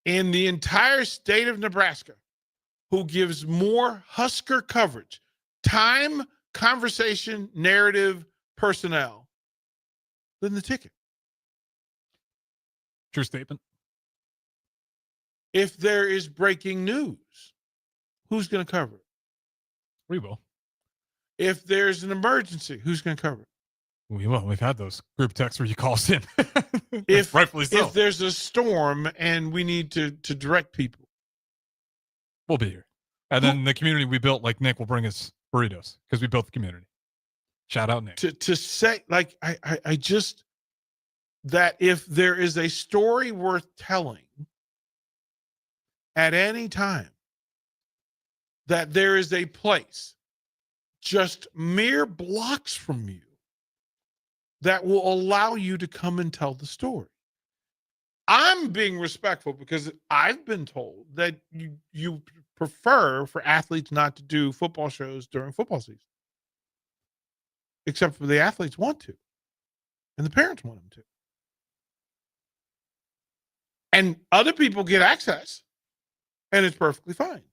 in the entire state of Nebraska who gives more Husker coverage, time, conversation, narrative, personnel than the ticket. True statement. If there is breaking news, who's going to cover it? We will. If there's an emergency, who's going to cover it? We will. We've had those group texts where you call us in. If rightfully so. If there's a storm and we need to direct people, we'll be here. And then the community we built, like Nick will bring us burritos because we built the community. Shout out Nick. To say, like, I just, that if there is a story worth telling at any time, that there is a place just mere blocks from you that will allow you to come and tell the story. I'm being respectful because I've been told that you prefer for athletes not to do football shows during football season, except for the athletes want to, and the parents want them to. And other people get access, and it's perfectly fine.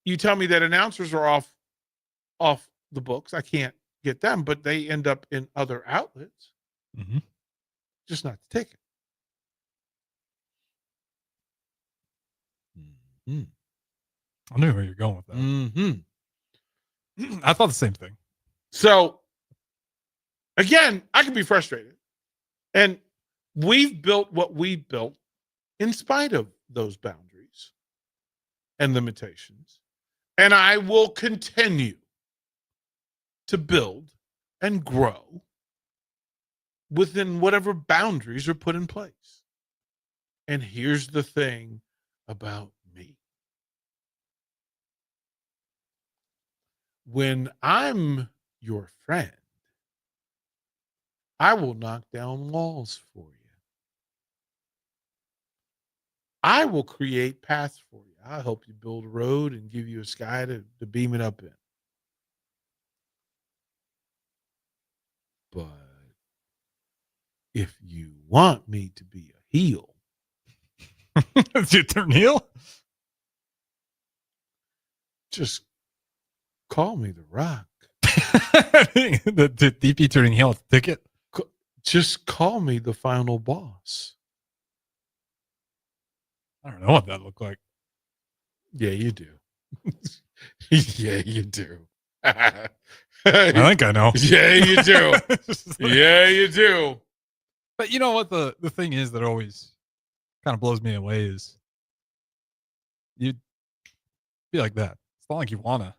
You tell me that announcers are off the books. I can't get them, but they end up in other outlets. Mm-hmm. Just not the ticket. I knew where you're going with that. Mm-hmm. I thought the same thing. So, again, I can be frustrated. And we've built what we built in spite of those boundaries and limitations. And I will continue to build and grow within whatever boundaries are put in place. And here's the thing about me. When I'm your friend, I will knock down walls for you. I will create paths for you. I'll help you build a road and give you a sky to beam it up in. But if you want me to be a heel, did you turn heel? Just call me the Rock. the DP turning heel ticket. Just call me the final boss. I don't know what that looked like. Yeah, you do. Yeah, you do. I think I know. Yeah, you do. Yeah, you do. But you know what the thing is that always kind of blows me away is you'd be like that. It's not like you want to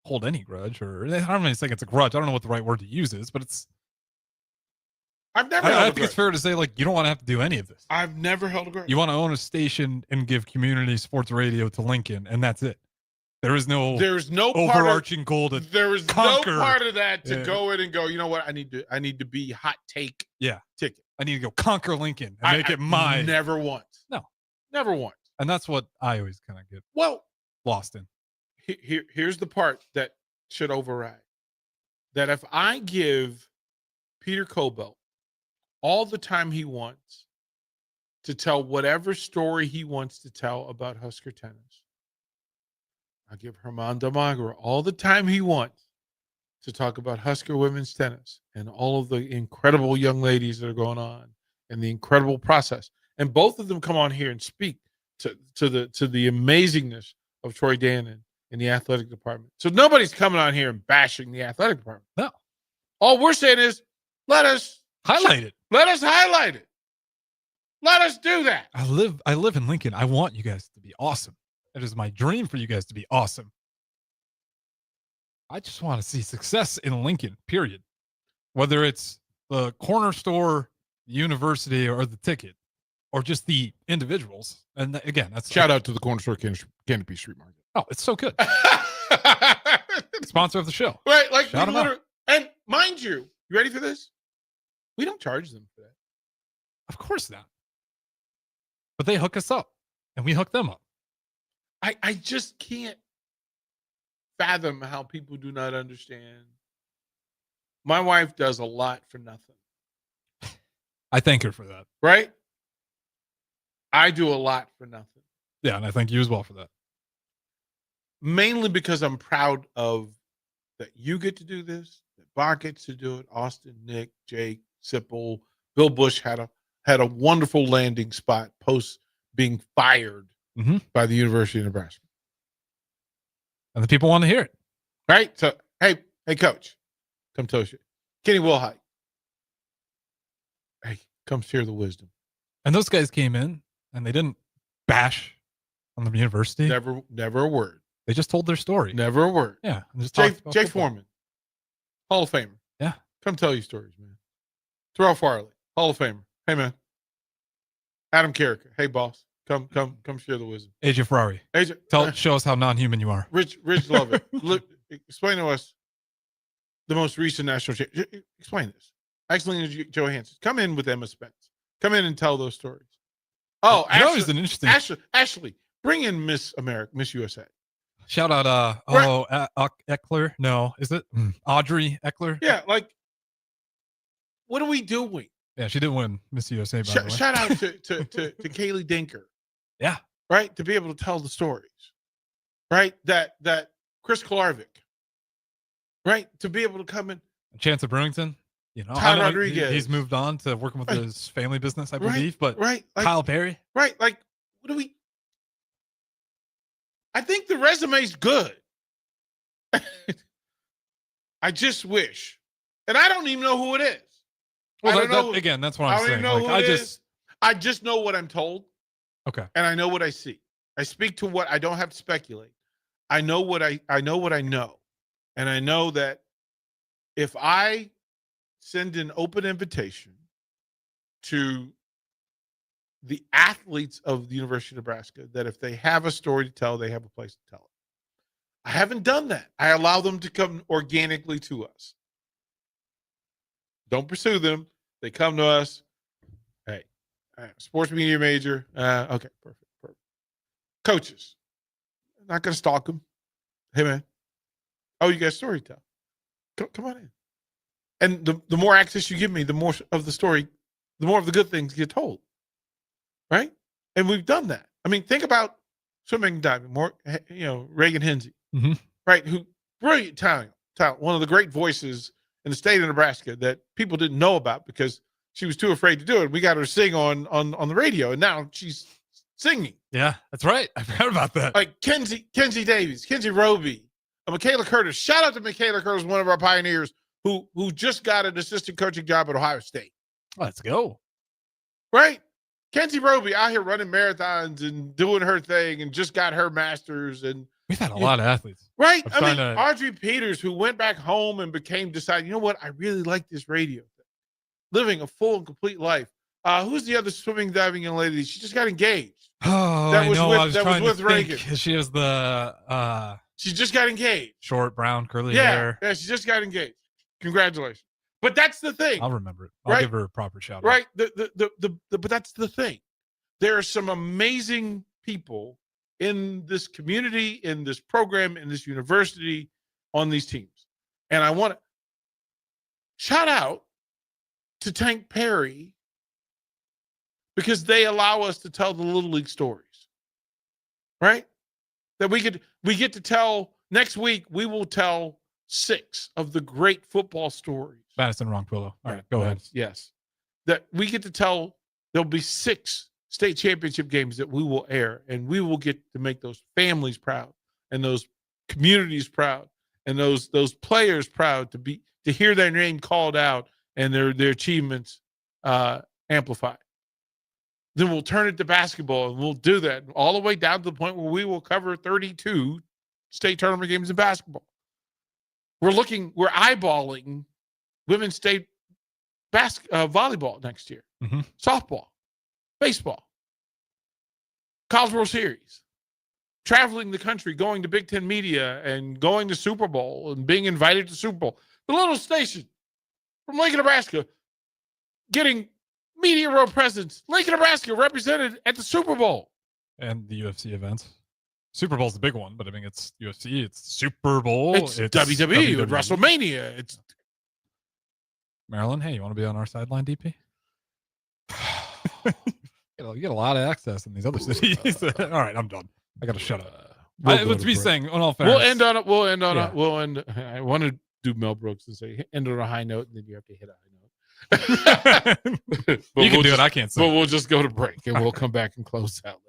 hold any grudge, or I don't even think it's a grudge. I don't know what the right word to use is, but it's. I think it's fair to say, like, you don't want to have to do any of this. I've never held a grudge. You want to own a station and give community sports radio to Lincoln, and that's it. There's no overarching goal to conquer. No part of that to go in and go, you know what? I need to be hot take. Yeah. Ticket. I need to go conquer Lincoln and make it mine. Never once. No. Never once. And that's what I always kind of get lost in. Here's the part that should override. That if I give Peter Cobelt all the time he wants to tell whatever story he wants to tell about Husker tennis, I'll give Herman Damagra all the time he wants to talk about Husker women's tennis and all of the incredible young ladies that are going on and the incredible process. And both of them come on here and speak to the amazingness of Troy Dannon in the athletic department. So nobody's coming on here and bashing the athletic department. No. All we're saying is let us highlight it. Let us highlight it. Let us do that. I live in Lincoln. I want you guys to be awesome. It is my dream for you guys to be awesome. I just want to see success in Lincoln, period. Whether it's the corner store, the university, or the ticket, or just the individuals. And again, that's shout out to the corner store, Canopy Street Market. Oh, it's so good. Sponsor of the show. Right. Like, shout them out. And mind you ready for this? We don't charge them for that. Of course not. But they hook us up and we hook them up. I just can't fathom how people do not understand. My wife does a lot for nothing. I thank her for that. Right? I do a lot for nothing. Yeah, and I thank you as well for that. Mainly because I'm proud of that you get to do this, that Bach gets to do it, Austin, Nick, Jake, Sipple, Bill Bush had a wonderful landing spot post being fired by the University of Nebraska. And the people want to hear it. Right? So, hey, coach, come tell us. Kenny Wilhite. Hey, come share the wisdom. And those guys came in and they didn't bash on the university. Never a word. They just told their story. Never a word. Yeah. Jay Foreman, Hall of Famer. Yeah. Come tell you stories, man. Terrell Farley, Hall of Famer. Hey, man. Adam Carricker. Hey, boss. Come share the wisdom. AJ Ferrari. Show us how non-human you are. Rich Lovett. Look, explain to us the most recent national championship. Explain this. Actually, Johansson. Come in with Emma Spence. Come in and tell those stories. Oh, Ashley, an interesting. Ashley, bring in Miss America, Miss USA. Shout out, Eckler. No, is it Audrey Eckler? Yeah, like, what are we doing? Yeah, she didn't win Miss USA. By the way. Shout out to Kaylee Dinker. Yeah, right. To be able to tell the stories, right? That Chris Klarvik, right? To be able to come in. Chance of Brewington. You know, Todd Rodriguez. He's moved on to working with his family business, I believe. But like, Kyle Perry. Right. Like, what do we? I think the resume's good. I just wish. And I don't even know who it is. Well, again, that's what I'm saying. I just know what I'm told. Okay. And I know what I see. I speak to what I don't have to speculate. I know what I know. And I know that if I send an open invitation to the athletes of the University of Nebraska, that if they have a story to tell, they have a place to tell it. I haven't done that. I allow them to come organically to us. Don't pursue them. They come to us. Hey, sports media major. Okay, perfect. Coaches. Not going to stalk them. Hey, man. Oh, you got a story to tell. Come on in. And the more access you give me, the more of the story, the more of the good things get told. Right? And we've done that. I mean, think about swimming and diving. Reagan Hensey. Mm-hmm. Right? Who brilliant talent. One of the great voices in the state of Nebraska that people didn't know about because she was too afraid to do it. We got her to sing on the radio, and now she's singing. Yeah, that's right. I forgot about that. Like Kenzie Davies, Kenzie Roby, Michaela Curtis. Shout out to Michaela Curtis, one of our pioneers who just got an assistant coaching job at Ohio State. Let's go. Right? Kenzie Roby out here running marathons and doing her thing and just got her master's. And we've had a lot of athletes. Right? Audrey Peters, who went back home and decided, you know what? I really like this radio thing. Living a full and complete life. Who's the other swimming, diving young lady? She just got engaged. Oh, that was I know. With, I was that trying was to with think. Reagan. She has the she just got engaged. Short brown curly hair. Yeah, she just got engaged. Congratulations. But that's the thing. I'll remember it. I'll give her a proper shout out. Right. But that's the thing. There are some amazing people in this community, in this program, in this university, on these teams. And I want to shout out to Tank Perry because they allow us to tell the Little League stories, right? That we get to tell next week. We will tell 6 of the great football stories. Madison Ronquillo. All right, go ahead. Yes, that we get to tell. There'll be 6 state championship games that we will air, and we will get to make those families proud, and those communities proud, and those players proud to hear their name called out and their achievements amplified. Then we'll turn it to basketball, and we'll do that all the way down to the point where we will cover 32 state tournament games in basketball. We're eyeballing women's state volleyball next year, softball, baseball, College World Series, traveling the country, going to Big Ten media and going to Super Bowl and being invited to Super Bowl. The little station from Lincoln, Nebraska, getting media row presence. Lincoln, Nebraska represented at the Super Bowl. And the UFC events. Super Bowl's the big one, but I mean, it's UFC, it's Super Bowl, it's WWE, it's WrestleMania. It's Maryland. Hey, you want to be on our sideline, DP? You get a lot of access in these other cities. All right, I'm done. I got to shut up. Let's be saying, on all fairness. We'll end on I want to do Mel Brooks and say end on a high note, and then you have to hit a high note. You can do it. I can't say. But we'll just go to break, and we'll come back and close out later.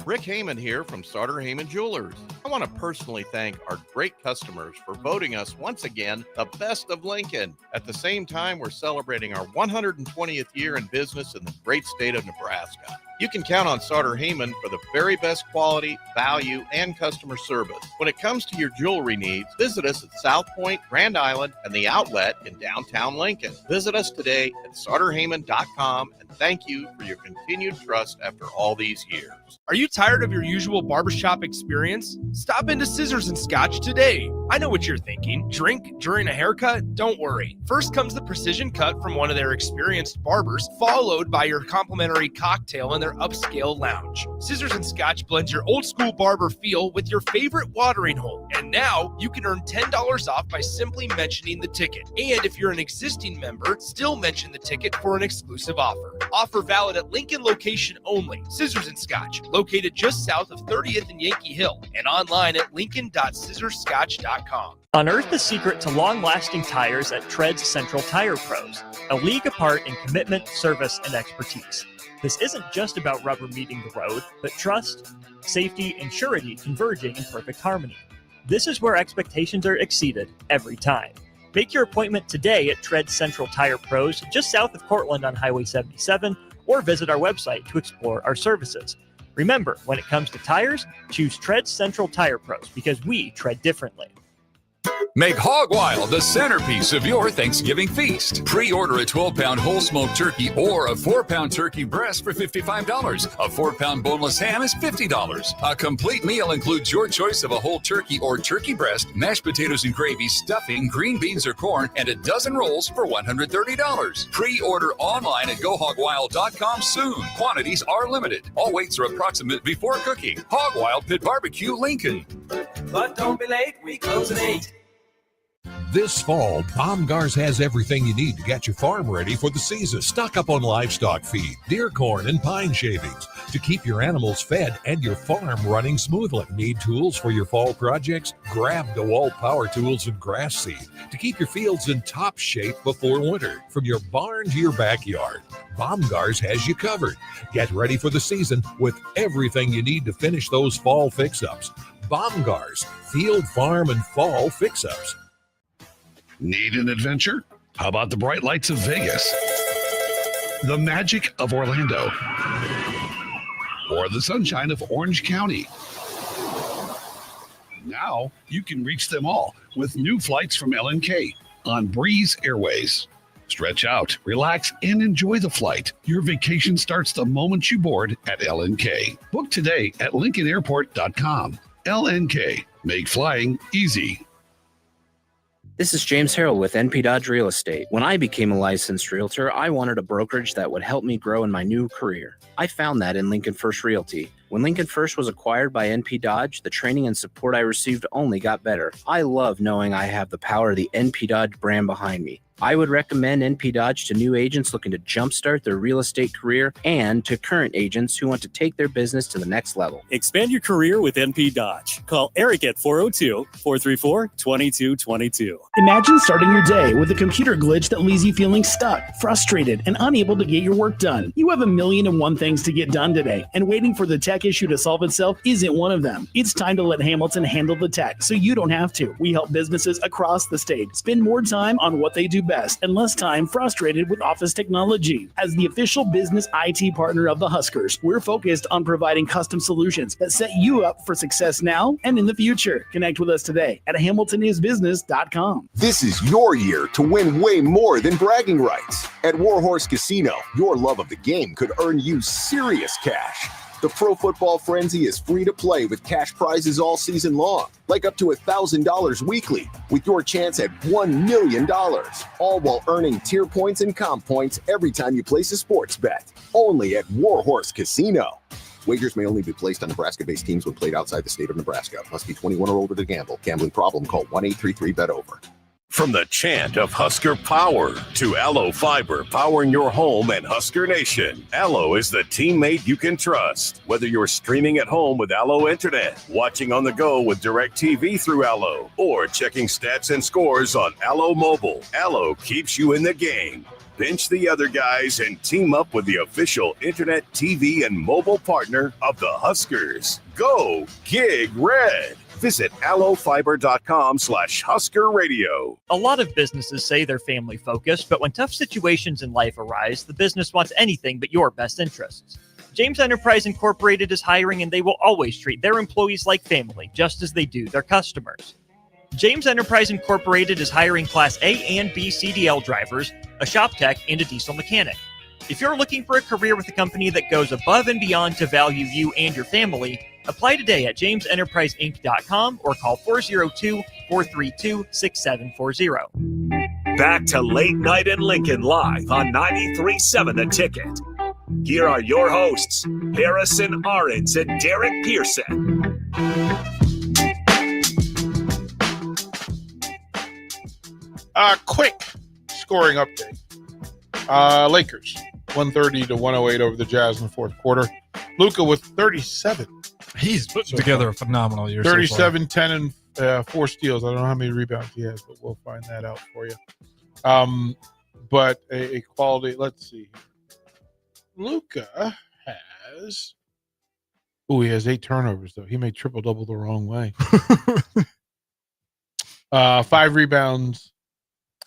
Rick Heyman here from Starter Heyman Jewelers. I want to personally thank our great customers for voting us once again the best of Lincoln. At the same time, we're celebrating our 120th year in business in the great state of Nebraska. You can count on Starter Heyman for the very best quality, value, and customer service. When it comes to your jewelry needs, visit us at South Point, Grand Island, and the Outlet in downtown Lincoln. Visit us today at starterheyman.com, and thank you for your continued trust after all these years. Are you tired of your usual barbershop experience? Stop into Scissors and Scotch today. I know what you're thinking. Drink during a haircut? Don't worry. First comes the precision cut from one of their experienced barbers, followed by your complimentary cocktail in their upscale lounge. Scissors and Scotch blends your old school barber feel with your favorite watering hole. And now you can earn $10 off by simply mentioning the ticket. And if you're an existing member, still mention the ticket for an exclusive offer. Offer valid at Lincoln location only. Scissors and Scotch, located just south of 30th and Yankee Hill, and online at lincoln.scissorscotch.com. Unearth the secret to long-lasting tires at Tread's Central Tire Pros, a league apart in commitment, service, and expertise. This isn't just about rubber meeting the road, but trust, safety, and surety converging in perfect harmony. This is where expectations are exceeded every time. Make your appointment today at Tread Central Tire Pros, just south of Cortland on Highway 77, or visit our website to explore our services. Remember, when it comes to tires, choose Tread Central Tire Pros because we tread differently. Make Hog Wild the centerpiece of your Thanksgiving feast. Pre-order a 12-pound whole smoked turkey or a 4-pound turkey breast for $55. A 4-pound boneless ham is $50. A complete meal includes your choice of a whole turkey or turkey breast, mashed potatoes and gravy, stuffing, green beans or corn, and a dozen rolls for $130. Pre-order online at GoHogWild.com soon. Quantities are limited. All weights are approximate before cooking. Hog Wild Pit Barbecue, Lincoln. But don't be late, we close at 8. This fall, Baumgars has everything you need to get your farm ready for the season. Stock up on livestock feed, deer corn, and pine shavings to keep your animals fed and your farm running smoothly. Need tools for your fall projects? Grab DeWalt power tools and grass seed to keep your fields in top shape before winter. From your barn to your backyard, Baumgars has you covered. Get ready for the season with everything you need to finish those fall fix-ups. Baumgars, field, farm, and fall fix-ups. Need an adventure? How about the bright lights of Vegas? The magic of Orlando? Or the sunshine of Orange County? Now you can reach them all with new flights from LNK on Breeze Airways. Stretch out, relax, and enjoy the flight. Your vacation starts the moment you board at LNK. Book today at LincolnAirport.com. LNK. Make flying easy. This is James Harrell with NP Dodge Real Estate. When I became a licensed realtor, I wanted a brokerage that would help me grow in my new career. I found that in Lincoln First Realty. When Lincoln First was acquired by NP Dodge, the training and support I received only got better. I love knowing I have the power of the NP Dodge brand behind me. I would recommend NP Dodge to new agents looking to jumpstart their real estate career and to current agents who want to take their business to the next level. Expand your career with NP Dodge. Call Eric at 402-434-2222. Imagine starting your day with a computer glitch that leaves you feeling stuck, frustrated, and unable to get your work done. You have 1,000,001 things to get done today, and waiting for the tech issue to solve itself isn't one of them. It's time to let Hamilton handle the tech so you don't have to. We help businesses across the state spend more time on what they do best and less time frustrated with office technology. As the official business IT partner of the Huskers, we're focused on providing custom solutions that set you up for success now and in the future. Connect with us today at hamiltonisbusiness.com. This is your year to win way more than bragging rights. At Warhorse Casino, your love of the game could earn you serious cash. The Pro Football Frenzy is free to play with cash prizes all season long, like up to $1,000 weekly, with your chance at $1 million, all while earning tier points and comp points every time you place a sports bet. Only at Warhorse Casino. Wagers may only be placed on Nebraska-based teams when played outside the state of Nebraska. Must be 21 or older to gamble. Gambling problem? Call 1-833-BET-OVER. From the chant of Husker Power to Allo Fiber powering your home and Husker Nation, Allo is the teammate you can trust. Whether you're streaming at home with Allo Internet, watching on the go with DirecTV through Allo, or checking stats and scores on Allo Mobile, Allo keeps you in the game. Bench the other guys and team up with the official Internet, TV, and mobile partner of the Huskers. Go Gig Red! Visit allofiber.com/Husker Radio. A lot of businesses say they're family focused, but when tough situations in life arise, the business wants anything but your best interests. James Enterprise Incorporated is hiring, and they will always treat their employees like family, just as they do their customers. James Enterprise Incorporated is hiring Class A and B CDL drivers, a shop tech, and a diesel mechanic. If you're looking for a career with a company that goes above and beyond to value you and your family, apply today at jamesenterpriseinc.com or call 402-432-6740. Back to Late Night in Lincoln live on 93.7 The Ticket. Here are your hosts, Harrison Arens and Derek Pearson. Quick scoring update. Lakers 130-108 over the Jazz in the fourth quarter. Luka with 37. He's putting together a phenomenal year. 37, 10, and 4 steals. I don't know how many rebounds he has, but we'll find that out for you. But a quality, let's see. Luka has. Oh, he has 8 turnovers, though. He made triple-double the wrong way. 5 rebounds,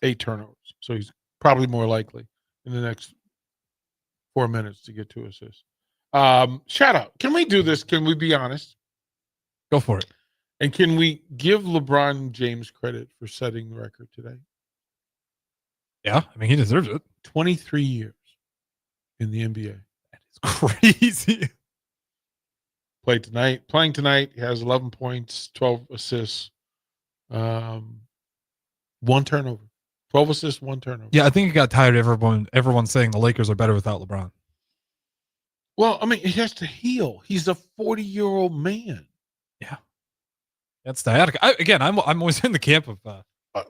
8 turnovers. So he's probably more likely in the next 4 minutes to get 2 assists. Shout out. Can we do this? Can we be honest? Go for it. And can we give LeBron James credit for setting the record today? Yeah, I mean, he deserves it. 23 years in the NBA. That is crazy. Playing tonight, he has 11 points, 12 assists, 1 turnover. 12 assists, 1 turnover. Yeah, I think he got tired of everyone saying the Lakers are better without LeBron. Well, I mean, he has to heal. He's a 40-year-old man. Yeah. That's sciatic. I'm always in the camp of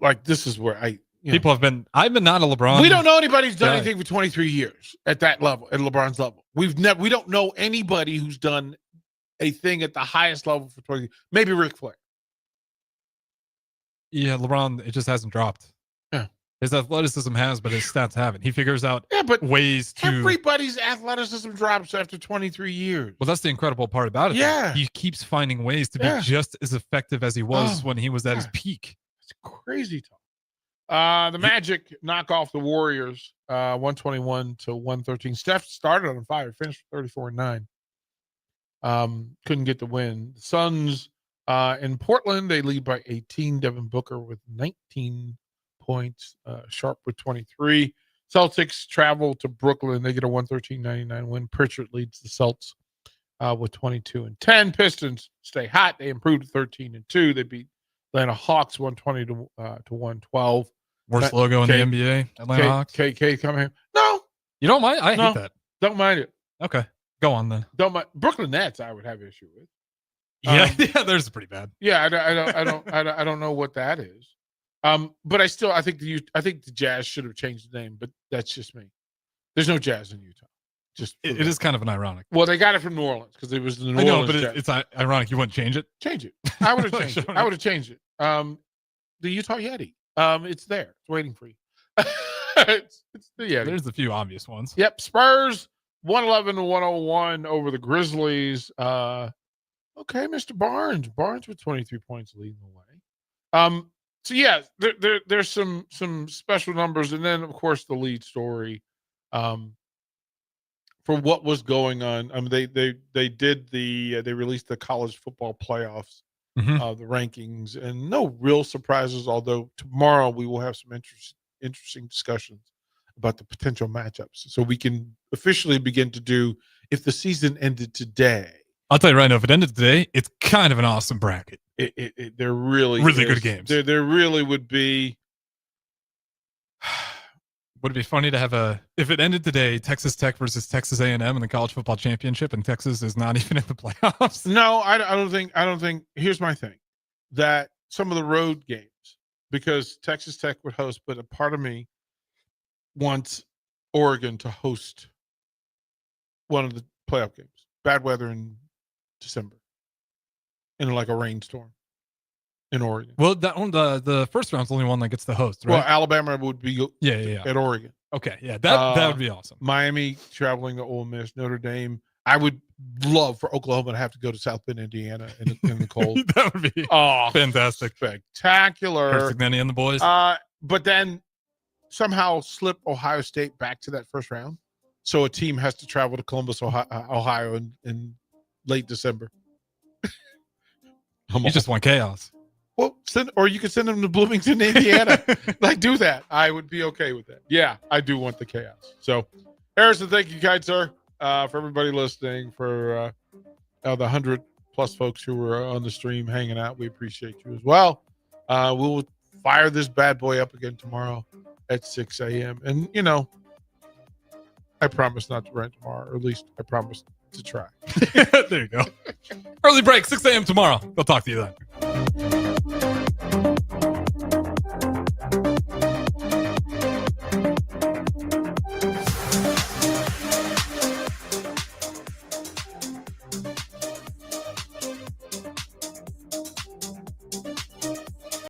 like this is where people have been. I've been not a LeBron. We don't know anybody who's done anything for 23 years at that level, at LeBron's level. We don't know anybody who's done a thing at the highest level for 20. Maybe Ric Flair. Yeah, LeBron, it just hasn't dropped. Yeah. His athleticism has, but his stats haven't. He figures out ways to. Everybody's athleticism drops after 23 years. Well, that's the incredible part about it. Yeah. He keeps finding ways to be just as effective as he was when he was at his peak. It's crazy talk. The Magic knock off the Warriors 121-113. Steph started on fire, finished 34-9. Couldn't get the win. The Suns in Portland, they lead by 18. Devin Booker with 19 points. Sharp with 23. Celtics travel to Brooklyn. They get a 113-99 win. Pritchard leads the Celts with 22-10. Pistons stay hot. They improved to 13-2. They beat Atlanta Hawks 120-112. Worst logo in the NBA, Atlanta Hawks. KK coming here. No. You don't mind? I hate that. Don't mind it. Okay. Go on then. Don't mind. Brooklyn Nets, I would have issue with. Yeah, there's pretty bad. Yeah, I don't know what that is. But I think the Jazz should have changed the name, but that's just me. There's no Jazz in Utah. It is kind of an ironic. Well, they got it from New Orleans because it was the New Orleans. I know, but it's ironic. You wouldn't change it. Change it. I would have changed it. I would have changed it. The Utah Yeti. It's there. It's waiting for you. it's the Yeti. There's a few obvious ones. Yep. Spurs 111-101 over the Grizzlies. Okay, Mr. Barnes. Barnes with 23 points leading the way. So yeah, there's some special numbers, and then of course the lead story. For what was going on, I mean, they released the college football playoffs, the rankings, and no real surprises. Although tomorrow we will have some interesting discussions about the potential matchups, so we can officially begin to do if the season ended today. I'll tell you right now, if it ended today, it's kind of an awesome bracket. There really good games. There really would be. Would it be funny to have if it ended today, Texas Tech versus Texas A&M in the college football championship, and Texas is not even in the playoffs? No, I don't think. Here's my thing: that some of the road games, because Texas Tech would host, but a part of me wants Oregon to host one of the playoff games. Bad weather in December, in like a rainstorm in Oregon. Well, that one, the first round's the only one that gets the host, right? Well, Alabama would be at Oregon. Okay, yeah, that would be awesome. Miami traveling to Ole Miss, Notre Dame. I would love for Oklahoma to have to go to South Bend, Indiana, in the cold. That would be fantastic, spectacular. Perfect, Nanny and the boys. But then somehow slip Ohio State back to that first round, so a team has to travel to Columbus, Ohio, in late December. You just want chaos. Well, or you could send them to Bloomington, Indiana. Do that. I would be okay with that. Yeah, I do want the chaos. So, Harrison, thank you, kind sir, for everybody listening, for the 100+ folks who were on the stream hanging out. We appreciate you as well. We will fire this bad boy up again tomorrow at 6 a.m. And, I promise not to rent tomorrow, or at least I promise to try. There you go. Early break, 6 a.m. tomorrow. We'll talk to you then.